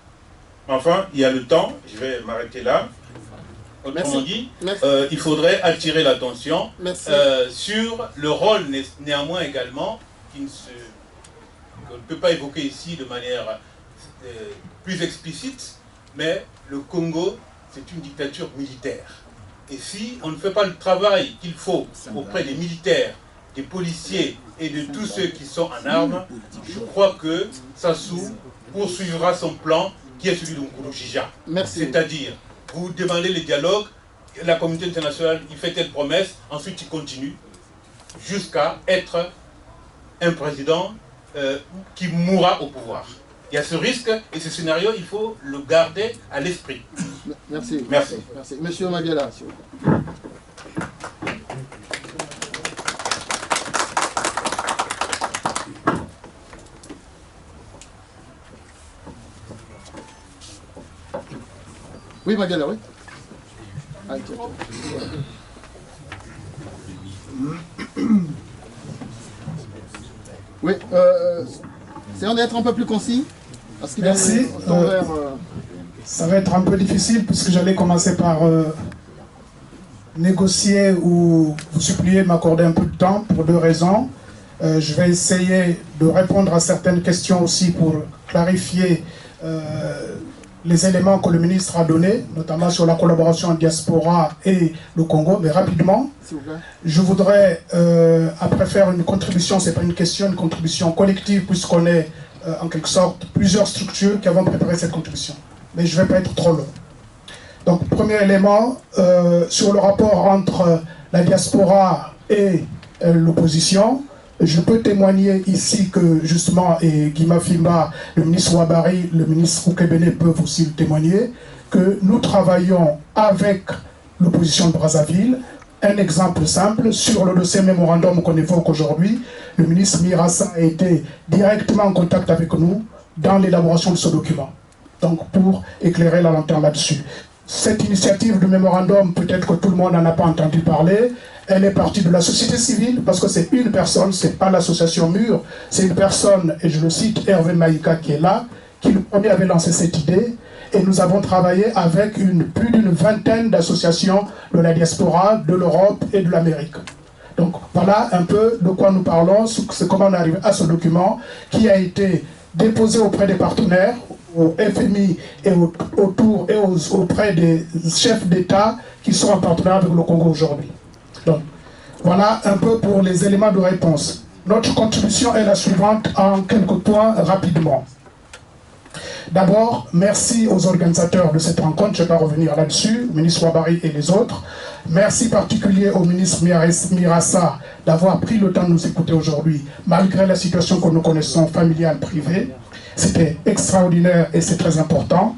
Enfin, il y a le temps, je vais m'arrêter là. Autrement dit, il faudrait attirer l'attention sur le rôle néanmoins également qu'on ne peut pas évoquer ici de manière plus explicite, mais le Congo, c'est une dictature militaire. Et si on ne fait pas le travail qu'il faut auprès des militaires, des policiers et de tous ceux qui sont en armes, je crois que Sassou poursuivra son plan qui est celui de Nkurunziza. C'est-à-dire, vous demandez le dialogue, la communauté internationale, il fait telle promesse, ensuite il continue jusqu'à être un président qui mourra au pouvoir. Il y a ce risque et ce scénario, il faut le garder à l'esprit. Merci. Merci. Merci. Monsieur Mabiala, s'il vous plaît. Oui, Mabiala, oui. Ah, tiens, oui, essayons d'être un peu plus concis. Parce qu'il Merci. Ça va être un peu difficile puisque j'allais commencer par négocier ou vous supplier de m'accorder un peu de temps pour deux raisons. Je vais essayer de répondre à certaines questions aussi pour clarifier les éléments que le ministre a donnés, notamment sur la collaboration en diaspora et le Congo, mais rapidement. Je voudrais, après faire une contribution, ce n'est pas une question, une contribution collective, puisqu'on est en quelque sorte plusieurs structures qui avons préparé cette contribution. Mais je ne vais pas être trop long. Donc, premier élément, sur le rapport entre la diaspora et l'opposition, je peux témoigner ici que justement, et Guima Fimba, le ministre Ouabari, le ministre Oukebene peuvent aussi le témoigner, que nous travaillons avec l'opposition de Brazzaville. Un exemple simple, sur le dossier mémorandum qu'on évoque aujourd'hui, le ministre Mirassa a été directement en contact avec nous dans l'élaboration de ce document. Donc pour éclairer la lanterne là-dessus. Cette initiative de mémorandum, peut-être que tout le monde n'en a pas entendu parler, elle est partie de la société civile, parce que c'est une personne, c'est pas l'association Mur, c'est une personne, et je le cite, Hervé Maïka qui est là, qui le premier avait lancé cette idée, et nous avons travaillé avec plus d'une vingtaine d'associations de la diaspora, de l'Europe et de l'Amérique. Donc voilà un peu de quoi nous parlons, c'est comment on arrive à ce document qui a été déposé auprès des partenaires, au FMI et auprès des chefs d'État qui sont en partenariat avec le Congo aujourd'hui. Donc, voilà un peu pour les éléments de réponse. Notre contribution est la suivante en quelques points rapidement. D'abord, merci aux organisateurs de cette rencontre, je ne vais pas revenir là-dessus, le ministre Ouabari et les autres. Merci particulier au ministre Mirassa d'avoir pris le temps de nous écouter aujourd'hui, malgré la situation que nous connaissons, familiale, privée. C'était extraordinaire et c'est très important.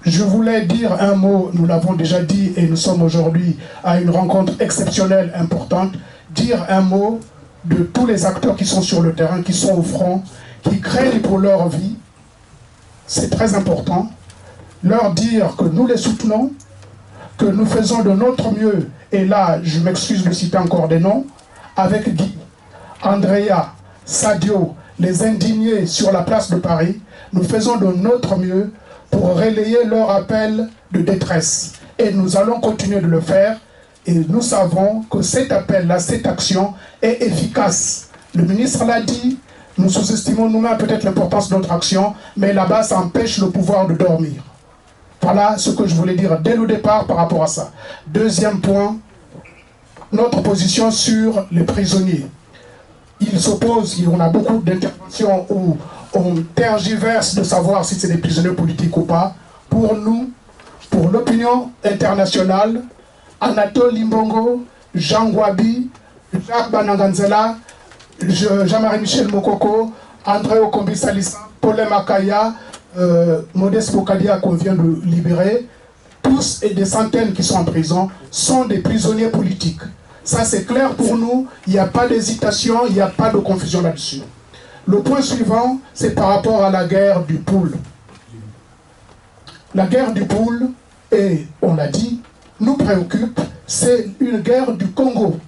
Je voulais dire un mot, nous l'avons déjà dit et nous sommes aujourd'hui à une rencontre exceptionnelle, importante. Dire un mot de tous les acteurs qui sont sur le terrain, qui sont au front, qui craignent pour leur vie. C'est très important. Leur dire que nous les soutenons, que nous faisons de notre mieux. Et là, je m'excuse de citer encore des noms, avec Guy, Andrea, Sadio, les indignés sur la place de Paris, nous faisons de notre mieux pour relayer leur appel de détresse. Et nous allons continuer de le faire. Et nous savons que cet appel-là, cette action est efficace. Le ministre l'a dit, nous sous-estimons nous-mêmes peut-être l'importance de notre action, mais là-bas, ça empêche le pouvoir de dormir. Voilà ce que je voulais dire dès le départ par rapport à ça. Deuxième point, notre position sur les prisonniers. Il s'oppose, on a beaucoup d'interventions où on tergiverse de savoir si c'est des prisonniers politiques ou pas. Pour nous, pour l'opinion internationale, Anatole Limbongo, Jean Gwabi, Jacques Bananganzela, Jean-Marie Michel Mokoko, André Okombi Salissa, Paul Makaya, Modeste Bokadia qu'on vient de libérer, tous et des centaines qui sont en prison, sont des prisonniers politiques. Ça c'est clair pour nous, il n'y a pas d'hésitation, il n'y a pas de confusion là-dessus. Le point suivant, c'est par rapport à la guerre du Poul. La guerre du Poul, et on l'a dit, nous préoccupe, c'est une guerre du Congo.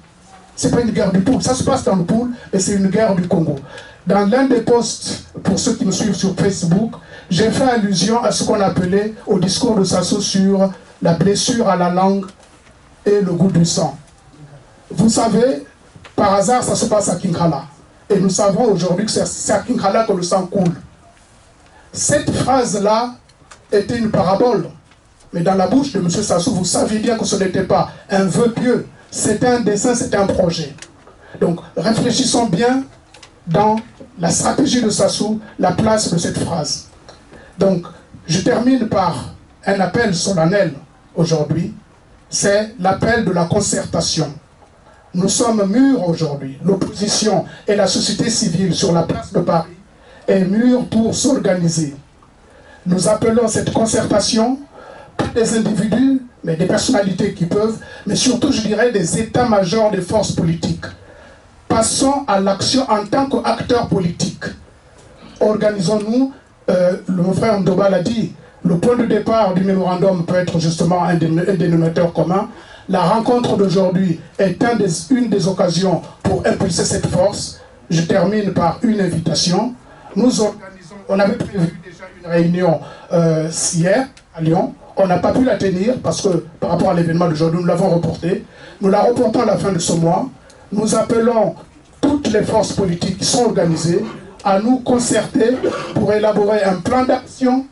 Ce n'est pas une guerre du Poul, ça se passe dans le Poul, mais c'est une guerre du Congo. Dans l'un des posts, pour ceux qui me suivent sur Facebook, j'ai fait allusion à ce qu'on appelait au discours de Sassou sur la blessure à la langue et le goût du sang. Vous savez, par hasard, ça se passe à Kinkala. Et nous savons aujourd'hui que c'est à Kinkala que le sang coule. Cette phrase-là était une parabole. Mais dans la bouche de M. Sassou, vous saviez bien que ce n'était pas un vœu pieux. C'était un dessein, c'était un projet. Donc, réfléchissons bien dans la stratégie de Sassou, la place de cette phrase. Donc, je termine par un appel solennel aujourd'hui. C'est l'appel de la concertation. Nous sommes mûrs aujourd'hui, l'opposition et la société civile sur la place de Paris est mûre pour s'organiser. Nous appelons cette concertation, pas des individus, mais des personnalités qui peuvent, mais surtout, je dirais, des états-majors des forces politiques. Passons à l'action en tant qu'acteurs politiques. Organisons-nous, mon frère Ndoba l'a dit, le point de départ du mémorandum peut être justement un dénominateur commun. La rencontre d'aujourd'hui est une des occasions pour impulser cette force. Je termine par une invitation. Nous organisons, on avait prévu déjà une réunion hier, à Lyon. On n'a pas pu la tenir parce que par rapport à l'événement d'aujourd'hui, nous l'avons reportée. Nous la reportons à la fin de ce mois. Nous appelons toutes les forces politiques qui sont organisées à nous concerter pour élaborer un plan d'action,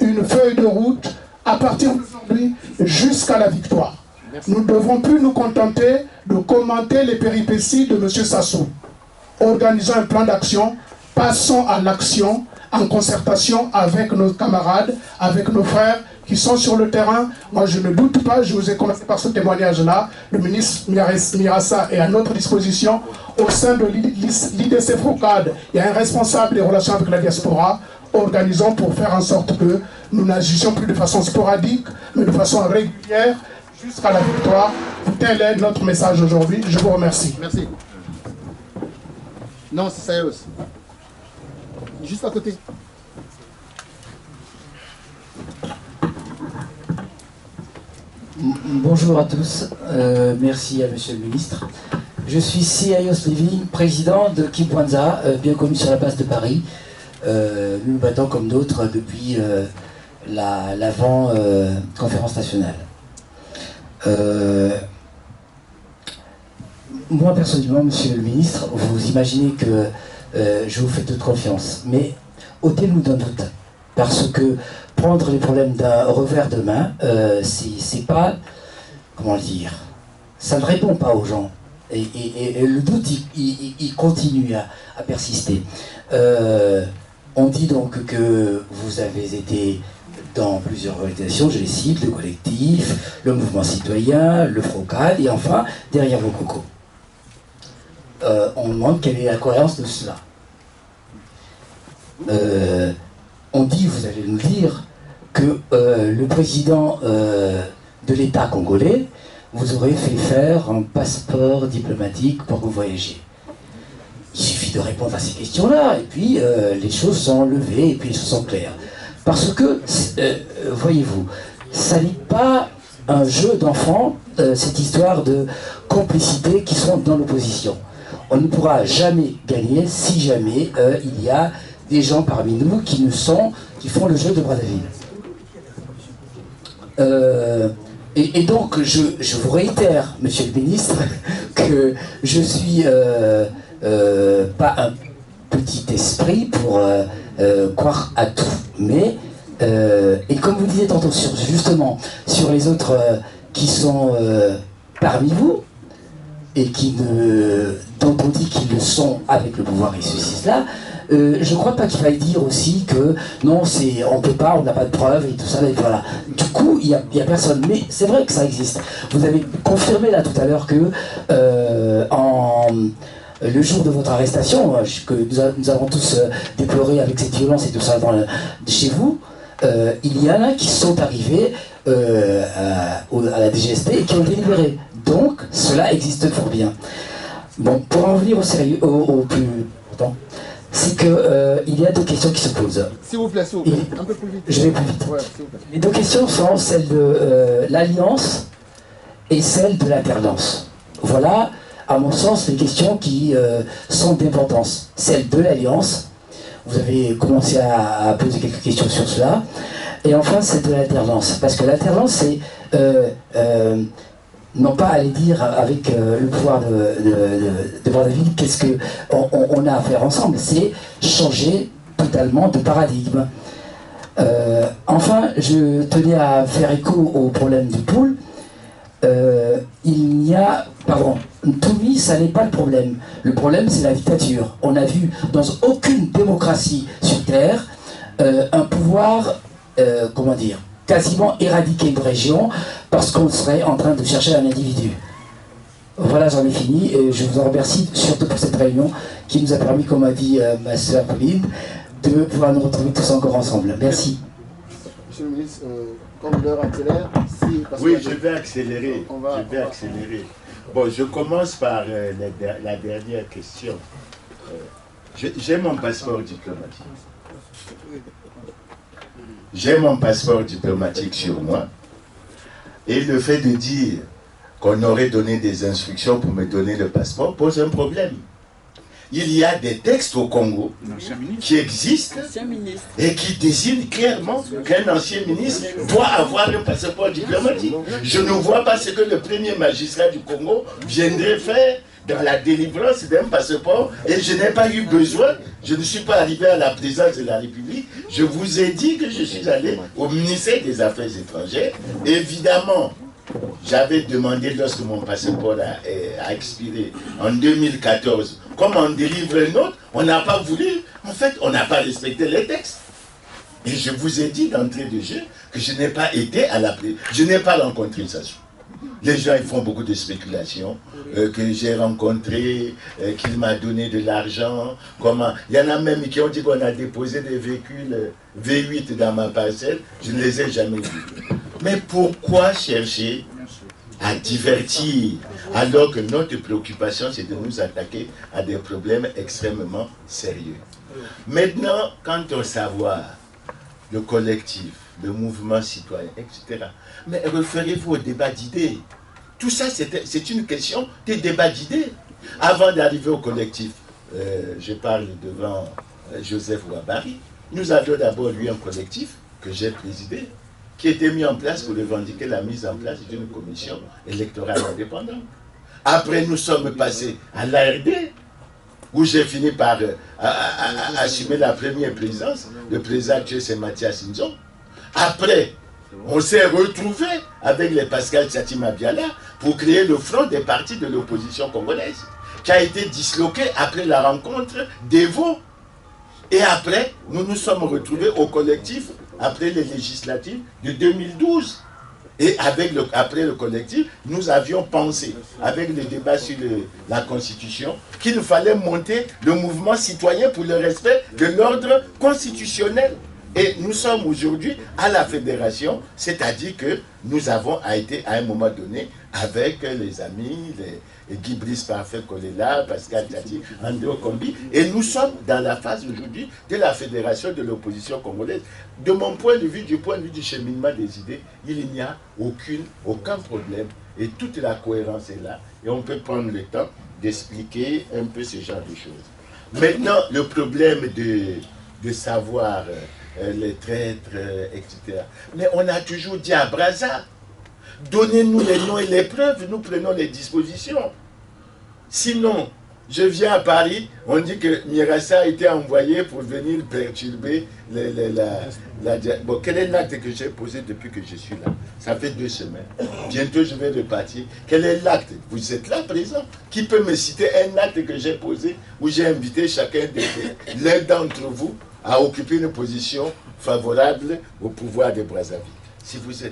une feuille de route à partir d'aujourd'hui jusqu'à la victoire. Nous ne devons plus nous contenter de commenter les péripéties de M. Sassou. Organisons un plan d'action, passons à l'action en concertation avec nos camarades, avec nos frères qui sont sur le terrain. Moi, je ne doute pas, je vous ai commencé par ce témoignage-là. Le ministre Mirassa est à notre disposition. Au sein de l'IDC Focad, il y a un responsable des relations avec la diaspora. Organisons pour faire en sorte que nous n'agissions plus de façon sporadique, mais de façon régulière, jusqu'à la victoire. Tel est notre message aujourd'hui. Je vous remercie. Merci. Non, c'est Sayos. Juste à côté. Bonjour à tous, merci à Monsieur le Ministre. Je suis Sayos Living, président de Kibwanza, bien connu sur la place de Paris. Nous nous battons comme d'autres depuis l'avant-conférence nationale. Moi personnellement, Monsieur le Ministre, vous imaginez que je vous fais toute confiance, mais ôtez-nous d'un doute, parce que prendre les problèmes d'un revers de main, c'est pas, comment le dire, ça ne répond pas aux gens. Et le doute, il continue à persister. On dit donc que vous avez été dans plusieurs organisations, je les cite, le collectif, le mouvement citoyen, le FROCAD, et enfin, derrière vos cocos. On demande quelle est la cohérence de cela. On dit, vous allez nous dire, que le président de l'État congolais vous aurait fait faire un passeport diplomatique pour que vous voyagiez. Il suffit de répondre à ces questions-là, et puis les choses sont levées, et puis les choses sont claires. Parce que, voyez-vous, ça n'est pas un jeu d'enfant, cette histoire de complicité qui sont dans l'opposition. On ne pourra jamais gagner si jamais il y a des gens parmi nous qui font le jeu de Brazzaville. Et donc, je vous réitère, Monsieur le Ministre, que je suis pas un petit esprit pour croire à tout, mais et comme vous disiez tantôt justement sur les autres qui sont parmi vous et dont on dit qu'ils le sont avec le pouvoir et ceci cela. Je ne crois pas qu'il faille dire aussi que non, on ne peut pas, on n'a pas de preuves et tout ça, et voilà. Du coup, il n'y a personne. Mais c'est vrai que ça existe. Vous avez confirmé là tout à l'heure que le jour de votre arrestation, que nous avons tous déploré avec cette violence et tout ça chez vous, il y en a qui sont arrivés à la DGSP et qui ont délibéré. Donc, cela existe fort bien. Bon, pour en revenir au sérieux, au plus... Pardon, c'est qu'il y a deux questions qui se posent. S'il vous plaît, un peu plus vite. Je vais plus vite. Ouais, les deux questions sont celle de l'alliance et celle de l'alternance. Voilà, à mon sens, les questions qui sont d'importance. Celle de l'alliance, vous avez commencé à poser quelques questions sur cela. Et enfin, celle de l'alternance. Parce que l'alternance, c'est... non pas aller dire avec le pouvoir de Brazzaville qu'est-ce qu'on a à faire ensemble, c'est changer totalement de paradigme. Enfin, je tenais à faire écho au problème du pool. Toumi, ça n'est pas le problème. Le problème, c'est la dictature. On a vu dans aucune démocratie sur Terre un pouvoir, comment dire, quasiment éradiquer une région parce qu'on serait en train de chercher un individu. Voilà, j'en ai fini et je vous en remercie surtout pour cette réunion qui nous a permis, comme a dit ma sœur Pauline, de pouvoir nous retrouver tous encore ensemble. Merci. Monsieur le ministre, comme l'heure accélère, oui, je vais accélérer. Je vais accélérer. Bon, je commence par la dernière question. J'ai mon passeport diplomatique. J'ai mon passeport diplomatique sur moi. Et le fait de dire qu'on aurait donné des instructions pour me donner le passeport pose un problème. il y a des textes au Congo qui existent et qui désignent clairement qu'un ancien ministre doit avoir un passeport diplomatique. Je ne vois pas ce que le premier magistrat du Congo viendrait faire dans la délivrance d'un passeport, et je n'ai pas eu besoin, je ne suis pas arrivé à la présidence de la République, je vous ai dit que je suis allé au ministère des Affaires étrangères. Évidemment, j'avais demandé lorsque mon passeport a expiré en 2014, comme on délivre un autre, on n'a pas voulu, en fait, on n'a pas respecté les textes. Et je vous ai dit d'entrée de jeu que je n'ai pas été à la présidence, je n'ai pas rencontré Sassou. Les gens ils font beaucoup de spéculations, que j'ai rencontré, qu'il m'a donné de l'argent. Comment. Il y en a même qui ont dit qu'on a déposé des véhicules V8 dans ma parcelle. Je ne les ai jamais vus. Mais pourquoi chercher à divertir alors que notre préoccupation c'est de nous attaquer à des problèmes extrêmement sérieux? Maintenant, quant au savoir, le collectif, le mouvement citoyen, etc. Mais référez-vous au débat d'idées. Tout ça, c'est une question de débat d'idées. Avant d'arriver au collectif, je parle devant Joseph Ouabari, nous avions d'abord eu un collectif que j'ai présidé, qui était mis en place pour revendiquer la mise en place d'une commission électorale indépendante. Après, nous sommes passés à l'ARD, où j'ai fini par assumer la première présidence. Le président actuel, c'est Mathias Nzon. Après, on s'est retrouvé avec les Pascal Tchatima Biala pour créer le front des partis de l'opposition congolaise, qui a été disloqué après la rencontre d'Evo. Et après, nous nous sommes retrouvés au collectif après les législatives de 2012. Et après le collectif, nous avions pensé, avec le débat sur la Constitution, qu'il fallait monter le mouvement citoyen pour le respect de l'ordre constitutionnel. Et nous sommes aujourd'hui à la fédération, c'est-à-dire que nous avons été à un moment donné avec les amis, Guy Brice Parfait Kolela, Pascal Tati, André Okombi, et nous sommes dans la phase aujourd'hui de la fédération de l'opposition congolaise. De mon point de vue, du point de vue du cheminement des idées, il n'y a aucun problème et toute la cohérence est là et on peut prendre le temps d'expliquer un peu ce genre de choses. Maintenant, le problème de savoir les traîtres, etc. Mais on a toujours dit à Brazza, donnez-nous les noms et les preuves, nous prenons les dispositions. Sinon, je viens à Paris, on dit que Mirassa a été envoyé pour venir perturber Bon, quel est l'acte que j'ai posé depuis que je suis là? Ça fait 2 semaines. Bientôt, je vais repartir. Quel est l'acte? Vous êtes là présent. Qui peut me citer un acte que j'ai posé où j'ai invité l'un d'entre vous à occuper une position favorable au pouvoir de Brazzaville? Si vous êtes